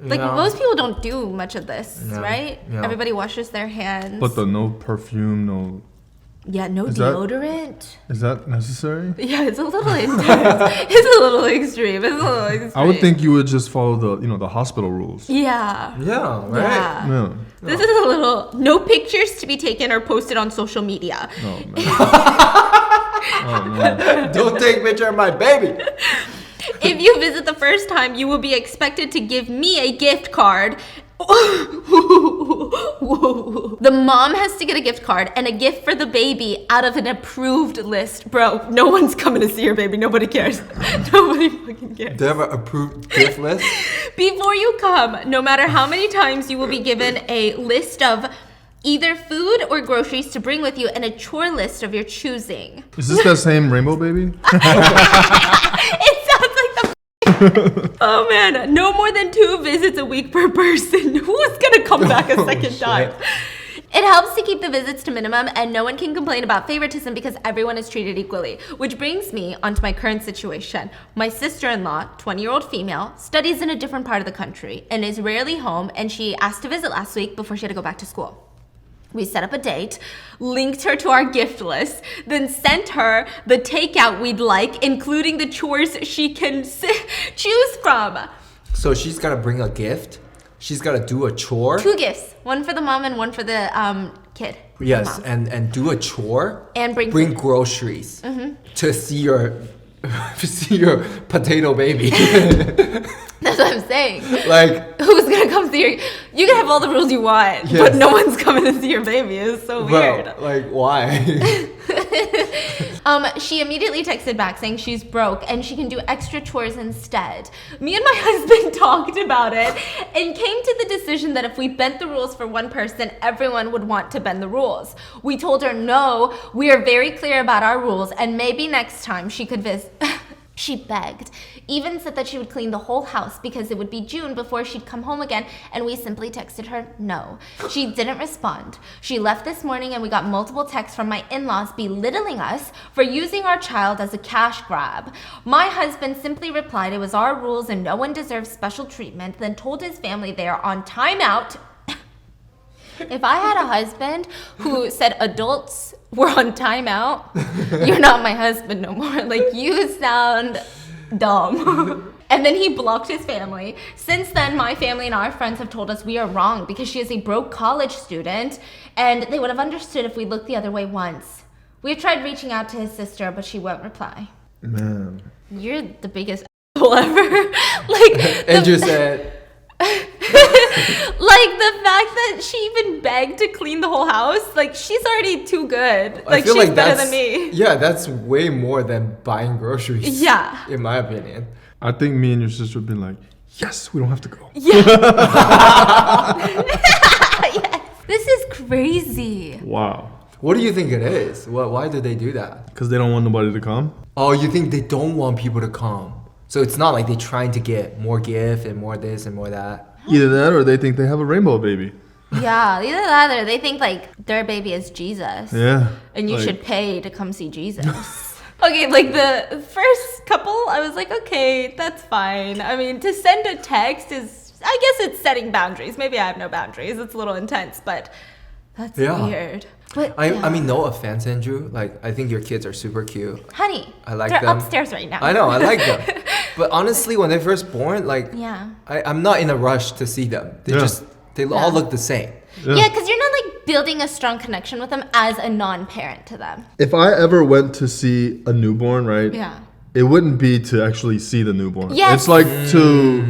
A: Like
C: Yeah.
A: most people don't do much of this,
C: Yeah.
A: right?
C: Yeah.
A: Everybody washes their hands.
B: But the no perfume, no.
A: yeah, no
B: Is that-
A: deodorant.
B: Is that necessary?
A: Yeah, it's a little intense. It's a little extreme. It's a little extreme.
B: I would think you would just follow the hospital rules.
A: Yeah.
C: Yeah, right.
A: Yeah.
B: Yeah.
A: This is a little no pictures to be taken or posted on social media.
B: Oh man. Oh man.
C: Don't take picture of my baby.
A: If you visit the first time, you will be expected to give me a gift card. The mom has to get a gift card and a gift for the baby out of an approved list. Bro, no one's coming to see your baby. Nobody cares. Nobody fucking cares.
C: Do you have an approved gift list?
A: Before you come, no matter how many times, you will be given a list of either food or groceries to bring with you and a chore list of your choosing.
B: Is this that same rainbow baby?
A: It sounds like the oh man, no more than 2 visits a week per person. Who's gonna come back a second time? It helps to keep the visits to minimum, and no one can complain about favoritism because everyone is treated equally. Which brings me onto my current situation. My sister-in-law, 20-year-old female, studies in a different part of the country and is rarely home, and she asked to visit last week before she had to go back to school. We set up a date, linked her to our gift list, then sent her the takeout we'd like, including the chores she can choose from.
C: So she's gotta bring a gift. She's gotta do a chore.
A: 2 gifts, one for the mom and one for the kid.
C: Yes,
A: The mom.
C: and do a chore.
A: And bring
C: groceries to see your potato baby.
A: That's what I'm saying.
C: Like,
A: Who's gonna come see your? You can have all the rules you want,
C: Yes.
A: but no one's coming to see your baby. It's so weird.
C: bro, like why?
A: She immediately texted back saying she's broke and she can do extra chores instead. Me and my husband talked about it and came to the decision that if we bent the rules for one person, everyone would want to bend the rules. We told her no, we are very clear about our rules, and maybe next time she could visit. She begged, even said that she would clean the whole house because it would be June before she'd come home again, and we simply texted her no. She didn't respond. She left this morning and we got multiple texts from my in-laws belittling us for using our child as a cash grab. My husband simply replied it was our rules and no one deserves special treatment, then told his family they are on timeout. If I had a husband who said adults were on timeout, you're not my husband no more. Like, you sound dumb. And then he blocked his family. Since then, my family and our friends have told us we are wrong because she is a broke college student, and they would have understood if we looked the other way once. We've tried reaching out to his sister, but she won't reply.
B: Man.
A: You're the biggest asshole ever. Like,
C: Andrew said,
A: like the fact that she even begged to clean the whole house, like she's already too good.
C: I
A: Like
C: feel
A: she's
C: like
A: better
C: that's
A: than me.
C: Yeah, that's way more than buying groceries.
A: Yeah.
C: In my opinion.
B: I think me and your sister would be like, yes, we don't have to go.
A: Yes. This is crazy.
B: Wow.
C: What do you think it is? Why do they do that?
B: Because they don't want nobody to come?
C: Oh, you think they don't want people to come? So it's not like they're trying to get more gift and more this and more that.
B: Either that or they think they have a rainbow baby.
A: Yeah, either that or they think like their baby is Jesus.
B: Yeah.
A: And you
B: Like,
A: should pay to come see Jesus. Okay, like the first couple, I was like, okay, that's fine. I mean, to send a text is, I guess it's setting boundaries. Maybe I have no boundaries. It's a little intense, but That's
C: Yeah.
A: weird. But
C: I mean, no offense, Andrew. Like, I think your kids are super cute.
A: honey,
C: I like
A: they're
C: them.
A: upstairs right now.
C: I know, I like them. But honestly, when they're first born, like,
A: Yeah.
C: I'm not in a rush to see them. They all look the same.
A: Yeah, because you're not like building a strong connection with them as a non-parent to them.
B: If I ever went to see a newborn, right?
A: Yeah.
B: It wouldn't be to actually see the newborn.
A: Yes.
B: It's like to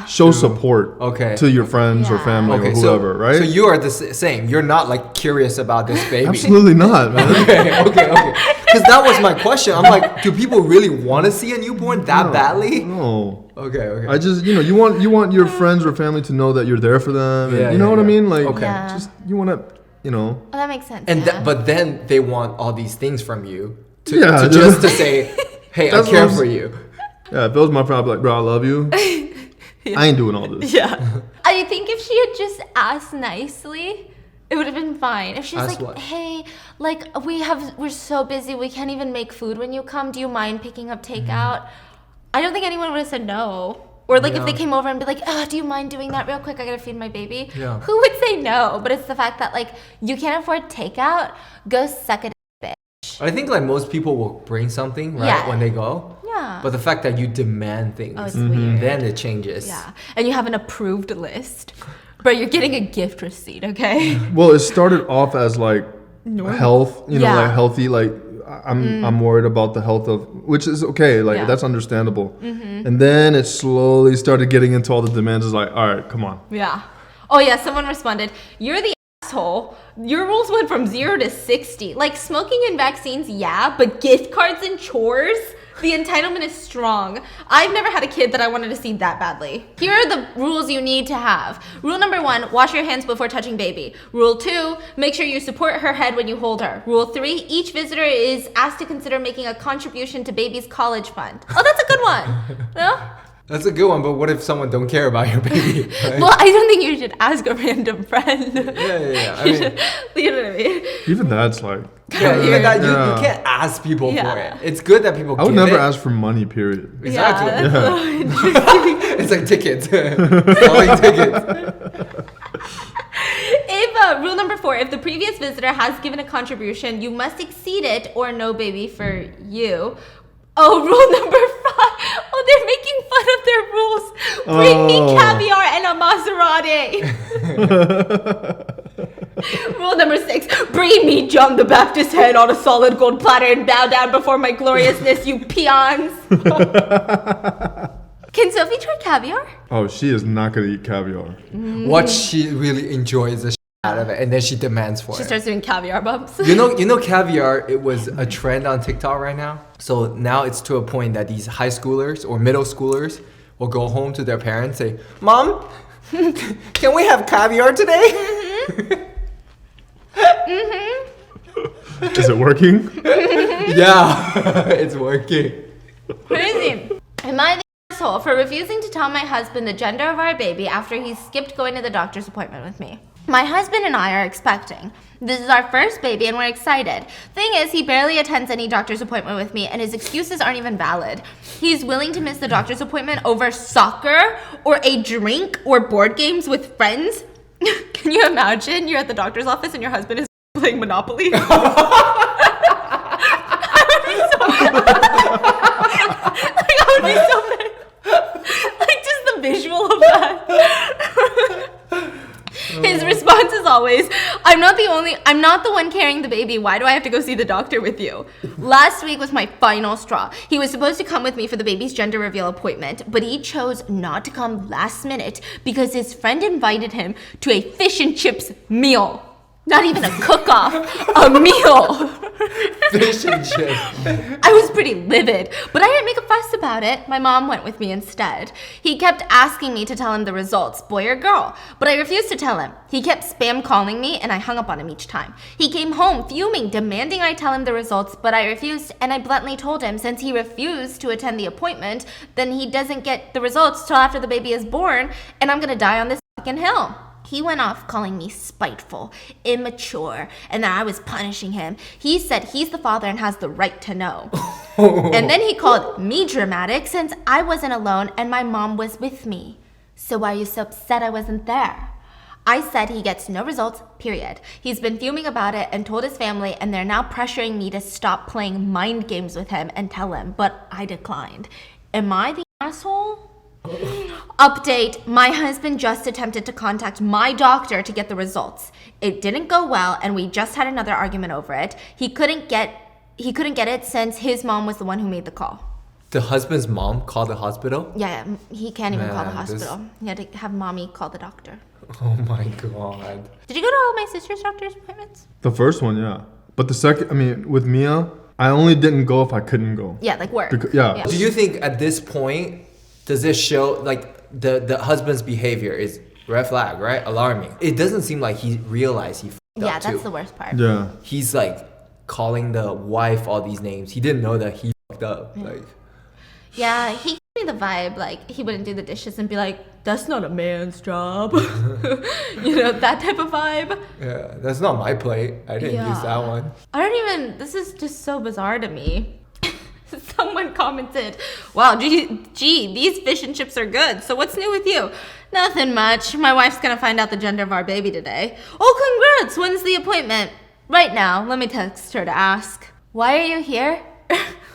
B: show support
C: Okay.
B: to your friends or
A: Yeah.
B: family
C: Okay,
B: or whoever, right?
C: So you are the same. You're not like curious about this baby.
B: Absolutely not, man.
C: okay. Because that was my question. I'm like, do people really want to see a newborn that badly?
B: No.
C: Okay.
B: I just, you want your friends or family to know that you're there for them. And
C: Yeah,
B: you know what I mean? Like,
C: Okay.
A: Yeah.
B: just, you want to,
A: Oh, that makes sense.
C: And
A: yeah.
C: but then they want all these things from you to,
B: Yeah,
C: to
B: dude.
C: just to say, hey, I
B: That's
C: care
B: what I'm
C: for
B: s-
C: you.
B: yeah, if it was my friend, I'd be like, bro, I love you. I ain't doing all this.
A: Yeah. I think if she had just asked nicely, it would have been fine. If she's
C: Ask
A: like,
C: what?
A: hey, like we're so busy, we can't even make food when you come. Do you mind picking up takeout? I don't think anyone would have said no. Or like if they
C: Yeah.
A: came over and be like, oh, do you mind doing that real quick? I gotta feed my baby.
C: Yeah.
A: Who would say no? But it's the fact that like you can't afford takeout. Go suck it.
C: I think like most people will bring something, right,
A: Yeah.
C: when they go.
A: Yeah.
C: But the fact that you demand things,
A: Oh, it's weird.
C: then it changes.
A: Yeah. And you have an approved list. But you're getting a gift receipt, okay?
B: Well, it started off as like health,
A: Yeah.
B: like healthy, like I'm worried about the health of, which is okay, like
A: Yeah.
B: that's understandable. And then it slowly started getting into all the demands. It's like, all right, come on.
A: Yeah. Oh yeah, someone responded, you're the asshole. Your rules went from 0 to 60. Like smoking and vaccines, yeah, but gift cards and chores? The entitlement is strong. I've never had a kid that I wanted to see that badly. Here are the rules you need to have. Rule number 1, wash your hands before touching baby. Rule 2, make sure you support her head when you hold her. Rule 3, each visitor is asked to consider making a contribution to baby's college fund. Oh, that's a good one. No?
C: That's a good one, but what if someone don't care about your baby? Right?
A: Well, I don't think you should ask a random friend.
C: Yeah. I
A: You
C: mean,
A: should- you know what I mean?
B: Even that's like,
C: yeah, even that, you
B: Yeah.
C: can't ask people for
A: Yeah.
C: it. It's good that people
B: I would
C: give
B: never
C: it.
B: ask for money, period.
C: Exactly.
A: Yeah, that's so interesting.
C: It's like tickets. Selling tickets.
A: If rule number 4, if the previous visitor has given a contribution, you must exceed it or no baby for you. Oh, rule number 5. Oh, they're making fun of their rules. Bring me
B: Oh.
A: caviar and a Maserati. Rule number 6. Bring me John the Baptist's head on a solid gold platter and bow down before my gloriousness, you peons. Can Sophie try caviar?
B: Oh, she is not gonna eat caviar.
C: What she really enjoys the out of it, and then she demands for
A: She
C: it.
A: starts doing caviar bumps.
C: You know, caviar. It was a trend on TikTok right now. So now it's to a point that these high schoolers or middle schoolers will go home to their parents and say, "Mom, can we have caviar today?"
B: Is it working?
C: Yeah, it's working.
A: Crazy. Am I the asshole for refusing to tell my husband the gender of our baby after he skipped going to the doctor's appointment with me? My husband and I are expecting. This is our first baby and we're excited. Thing is, he barely attends any doctor's appointment with me and his excuses aren't even valid. He's willing to miss the doctor's appointment over soccer or a drink or board games with friends. Can you imagine you're at the doctor's office and your husband is playing Monopoly? I would be so mad. Like just the visual of that. His response is always, I'm not the one carrying the baby. Why do I have to go see the doctor with you? Last week was my final straw. He was supposed to come with me for the baby's gender reveal appointment, but he chose not to come last minute because his friend invited him to a fish and chips meal. Not even a cook-off, a meal.
C: Fish and chips.
A: I was pretty livid, but I didn't make a fuss about it. My mom went with me instead. He kept asking me to tell him the results, boy or girl, but I refused to tell him. He kept spam calling me, and I hung up on him each time. He came home fuming, demanding I tell him the results, but I refused, and I bluntly told him since he refused to attend the appointment, then he doesn't get the results till after the baby is born, and I'm gonna die on this fucking hill. He went off calling me spiteful, immature, and that I was punishing him. He said he's the father and has the right to know. And then he called me dramatic since I wasn't alone and my mom was with me. So why are you so upset I wasn't there? I said he gets no results, period. He's been fuming about it and told his family, and they're now pressuring me to stop playing mind games with him and tell him, but I declined. Am I the asshole? Update, my husband just attempted to contact my doctor to get the results. It didn't go well, and we just had another argument over it. He couldn't get it since his mom was the one who made the call.
C: The husband's mom called the hospital?
A: Yeah, he can't even call the
C: Man,
A: hospital. He had to have mommy call the doctor.
C: Oh my god.
A: Did you go to all my sister's doctor's appointments?
B: The first one, yeah. But the second, I mean, with Mia, I only didn't go if I couldn't go.
A: Yeah, like work.
B: Yeah.
C: Do you think at this point, does this show, like, the husband's behavior is red flag, right? Alarming. It doesn't seem like he realized he f***ed
A: Yeah,
C: up
A: that's
C: too.
A: the worst part.
B: Yeah.
C: He's like calling the wife all these names. He didn't know that he f***ed up. Like,
A: Yeah, he gave me the vibe like he wouldn't do the dishes and be like, that's not a man's job. You know, that type of vibe.
C: yeah, that's not my plate. I didn't use that one.
A: This is just so bizarre to me. Someone commented, wow, gee, these fish and chips are good. So what's new with you? Nothing much. My wife's gonna find out the gender of our baby today. Oh, congrats. When's the appointment? Right now. Let me text her to ask. Why are you here?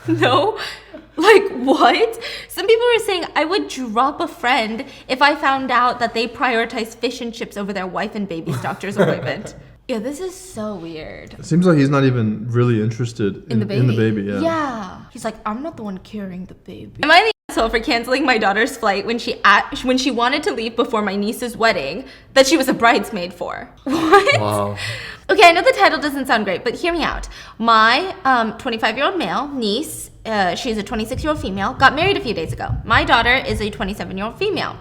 A: No? Like, what? Some people were saying I would drop a friend if I found out that they prioritize fish and chips over their wife and baby's doctor's appointment. Yeah, this is so weird.
B: It seems like he's not even really interested in the baby. Yeah.
A: Yeah. He's like, I'm not the one carrying the baby. Am I the asshole for canceling my daughter's flight when she wanted to leave before my niece's wedding that she was a bridesmaid for? What?
C: Wow.
A: Okay, I know the title doesn't sound great, but hear me out. My 25-year-old male niece, she's a 26-year-old female, got married a few days ago. My daughter is a 27-year-old female.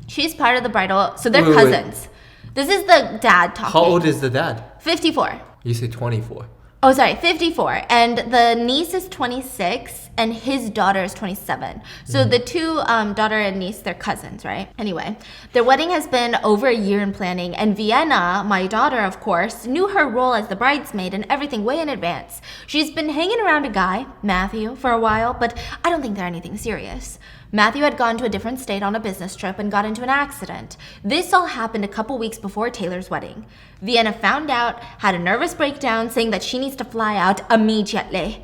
A: She's part of the bridal, so they're cousins. This is the dad talking.
C: How old is the dad?
A: 54.
C: You say 24.
A: Oh, sorry, 54. And the niece is 26, and his daughter is 27. So the two daughter and niece, they're cousins, right? Anyway, their wedding has been over a year in planning, and Vienna, my daughter, of course, knew her role as the bridesmaid and everything way in advance. She's been hanging around a guy, Matthew, for a while, but I don't think they're anything serious. Matthew had gone to a different state on a business trip and got into an accident. This all happened a couple weeks before Taylor's wedding. Vienna found out, had a nervous breakdown, saying that she needs to fly out immediately.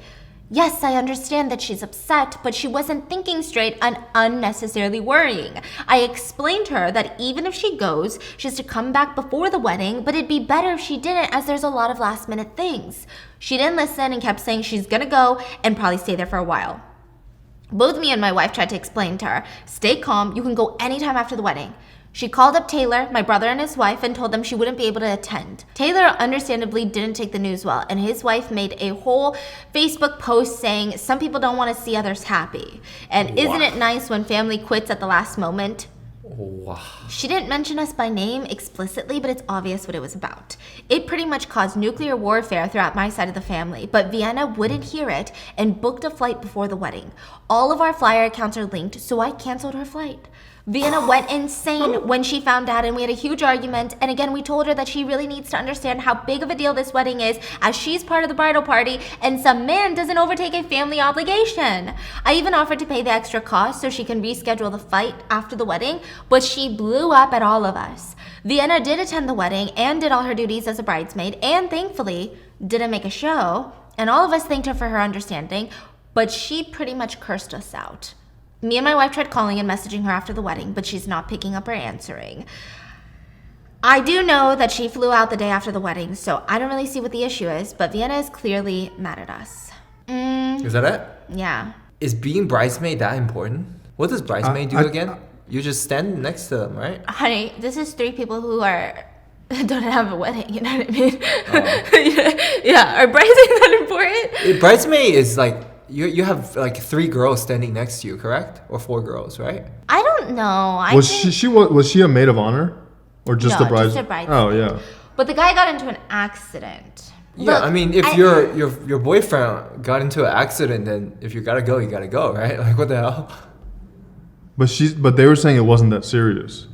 A: Yes, I understand that she's upset, but she wasn't thinking straight and unnecessarily worrying. I explained to her that even if she goes, she has to come back before the wedding, but it'd be better if she didn't, as there's a lot of last-minute things. She didn't listen and kept saying she's gonna go and probably stay there for a while. Both me and my wife tried to explain to her, stay calm, you can go anytime after the wedding. She called up Taylor, my brother and his wife, and told them she wouldn't be able to attend. Taylor understandably didn't take the news well, and his wife made a whole Facebook post saying some people don't want to see others happy. And isn't it nice when family quits at the last moment?
C: Wow.
A: She didn't mention us by name explicitly, but it's obvious what it was about. It pretty much caused nuclear warfare throughout my side of the family, but Vienna wouldn't hear it and booked a flight before the wedding. All of our flyer accounts are linked, so I canceled her flight. Vienna went insane when she found out, and we had a huge argument. And again, we told her that she really needs to understand how big of a deal this wedding is, as she's part of the bridal party, and some man doesn't overtake a family obligation. I even offered to pay the extra cost so she can reschedule the flight after the wedding, but she blew up at all of us. Vienna did attend the wedding and did all her duties as a bridesmaid, and thankfully didn't make a show. And all of us thanked her for her understanding, but she pretty much cursed us out. Me and my wife tried calling and messaging her after the wedding, but she's not picking up or answering. I do know that she flew out the day after the wedding, so I don't really see what the issue is, but Vienna is clearly mad at us.
C: Is that it?
A: Yeah.
C: Is being bridesmaid that important? What does bridesmaid do again? You just stand next to them, right?
A: Honey, this is 3 people who don't have a wedding, you know what I mean? Oh. Yeah, are bridesmaids that important?
C: Bridesmaid is like, you have like 3 girls standing next to you, correct? Or 4 girls, right?
A: I don't know.
B: Was she a maid of honor? Or just
A: No,
B: a bride?
A: just a bridesmaid.
B: Oh, yeah.
A: But the guy got into an accident.
C: Yeah,
A: Look,
C: I mean, if your boyfriend got into an accident, then if you gotta go, you gotta go, right? Like, what the hell?
B: But they were saying it wasn't that serious.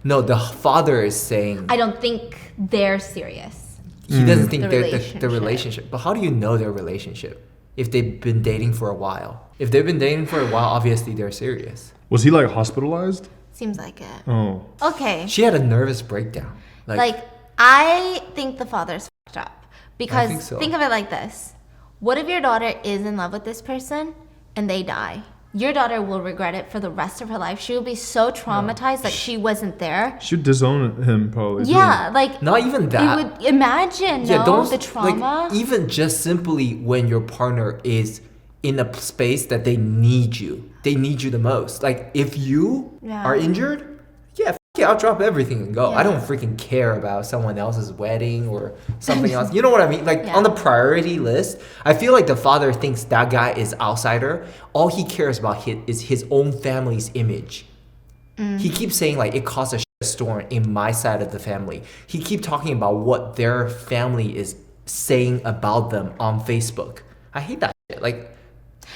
C: No, the father is saying
A: I don't think they're serious.
C: he doesn't think
A: The
C: the relationship. But how do you know their relationship if they've been dating for a while? If they've been dating for a while, obviously they're serious.
B: Was he like hospitalized?
A: Seems like it.
B: Oh.
A: Okay.
C: She had a nervous breakdown.
A: Like, I think the father's fucked up. Because
C: think so.
A: think of it like this. What if your daughter is in love with this person and they die? Your daughter will regret it for the rest of her life. She will be so traumatized that she wasn't there.
B: She'd disown him probably.
A: Yeah, like
C: Not even that.
A: you would imagine the trauma.
C: Like, even just simply when your partner is in a space that they need you the most. Like, if you are injured, I'll drop everything and go.
A: Yeah.
C: I don't freaking care about someone else's wedding or something else. You know what I mean? Like, on the priority list, I feel like the father thinks that guy is outsider. All he cares about is his own family's image. He keeps saying, like, it caused a storm in my side of the family. He keeps talking about what their family is saying about them on Facebook. I hate that shit. Like,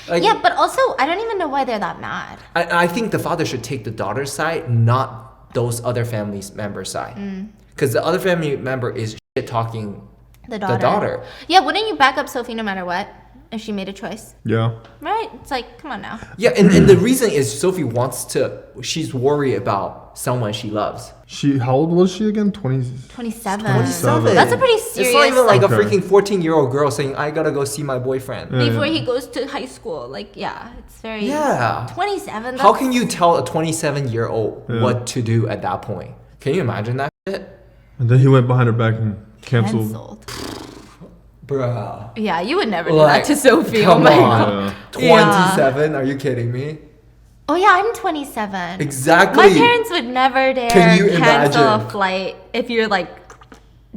A: yeah, but also, I don't even know why they're that mad.
C: I think the father should take the daughter's side, not those other family members' side. Because the other family member is shit talking the daughter.
A: Yeah, wouldn't you back up Sophie no matter what if she made a choice?
B: Yeah.
A: Right? It's like, come on now.
C: Yeah, and the reason is Sophie she's worried about someone she loves.
B: How old was she again?
A: 27.
B: 27.
A: That's a pretty serious...
C: It's not even like
B: Okay.
C: a freaking 14-year-old girl saying, I gotta go see my boyfriend.
A: Before he goes to high school. Like, yeah, it's very...
C: Yeah.
A: 27.
C: How can you tell a 27-year-old what to do at that point? Can you imagine that shit?
B: And then he went behind her back and canceled.
C: Bruh.
A: Yeah, you would never do that to Sophie.
C: Come
A: oh my
C: on.
A: God.
C: 27? Are you kidding me?
A: Oh yeah, I'm 27.
C: Exactly.
A: My parents would never dare
C: Can you
A: cancel
C: imagine?
A: a flight if you're like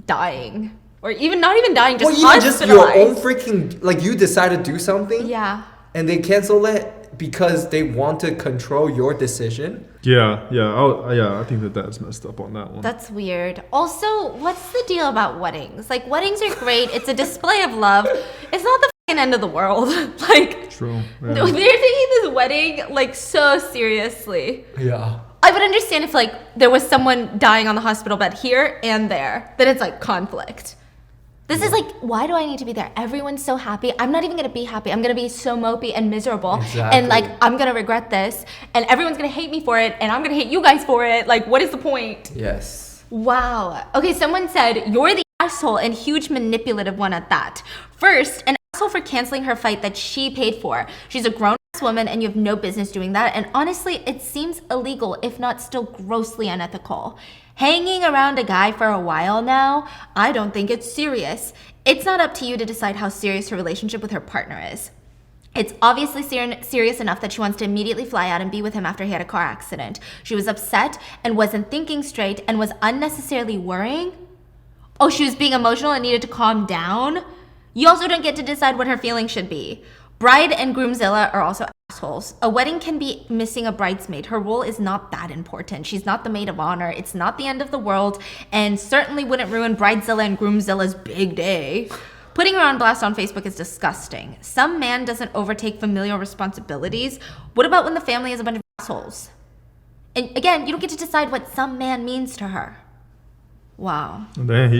A: dying. Or not even dying, just
C: Well, even just your own
A: hospitalized.
C: freaking, like, you decide to do something
A: Yeah.
C: and they cancel it because they want to control your decision.
B: Yeah. I think that's messed up on that one.
A: That's weird. Also, what's the deal about weddings? Like, weddings are great. It's a display of love. It's not the fucking end of the world. Like,
B: True.
A: they're
B: Yeah.
A: taking this wedding like so seriously.
C: Yeah.
A: I would understand if like there was someone dying on the hospital bed here and there. Then it's like conflict. This is like, why do I need to be there? Everyone's so happy. I'm not even gonna be happy. I'm gonna be so mopey and miserable.
C: Exactly.
A: And like, I'm gonna regret this. And everyone's gonna hate me for it. And I'm gonna hate you guys for it. Like, what is the point?
C: Yes.
A: Wow. Okay, someone said, you're the asshole and huge manipulative one at that. First, an asshole for canceling her flight that she paid for. She's a grown-ass woman and you have no business doing that. And honestly, it seems illegal, if not still grossly unethical. Hanging around a guy for a while now, I don't think it's serious. It's not up to you to decide how serious her relationship with her partner is. It's obviously serious enough that she wants to immediately fly out and be with him after he had a car accident. She was upset and wasn't thinking straight and was unnecessarily worrying. Oh, she was being emotional and needed to calm down? You also don't get to decide what her feelings should be. Bride and groomzilla are also assholes. A wedding can be missing a bridesmaid. Her role is not that important. She's not the maid of honor. It's not the end of the world, and certainly wouldn't ruin bridezilla and groomzilla's big day. Putting her on blast on Facebook is disgusting. Some man doesn't overtake familial responsibilities. What about when the family is a bunch of assholes? And again, you don't get to decide what some man means to her. Wow.
B: Damn,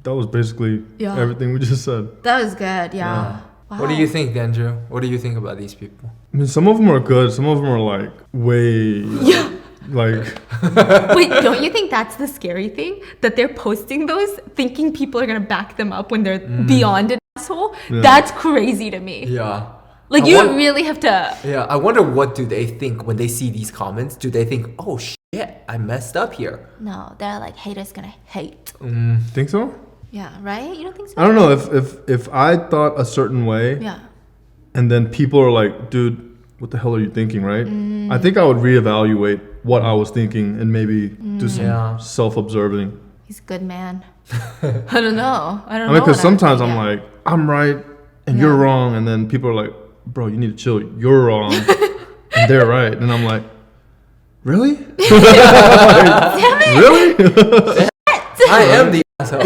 B: that was basically everything we just said.
A: That was good, yeah. Wow.
C: What do you think, Andrew? What do you think about these people?
B: I mean, some of them are good. Some of them are like way, like.
A: Wait, don't you think that's the scary thing? That they're posting those thinking people are gonna back them up when they're beyond an asshole?
B: Yeah.
A: That's crazy to me.
C: Yeah.
A: Like, really have to...
C: Yeah, I wonder what do they think when they see these comments? Do they think, oh shit, I messed up here?
A: No, they're like, haters gonna hate.
B: Think so?
A: Yeah, right? You don't think so?
B: I don't know if I thought a certain way,
A: Yeah.
B: and then people are like, dude, what the hell are you thinking, right? I think I would reevaluate what I was thinking and maybe do some self-observing.
A: He's a good man. I don't know. I
B: mean, because sometimes I'm like, I'm right and you're wrong, and then people are like, bro, you need to chill. You're wrong and they're right, and I'm like, really?
A: Damn it!
B: Really?
C: I am the asshole.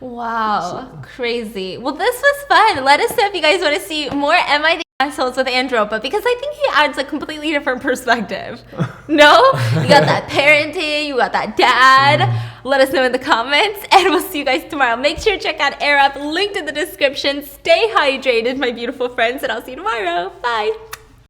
A: Wow, crazy. Well, this was fun. Let us know if you guys want to see more Am I the Assholes with Andrew, but because I think he adds a completely different perspective. No? You got that parenting, you got that dad. Let us know in the comments, and we'll see you guys tomorrow. Make sure to check out Air Up, linked in the description. Stay hydrated, my beautiful friends, and I'll see you tomorrow. Bye.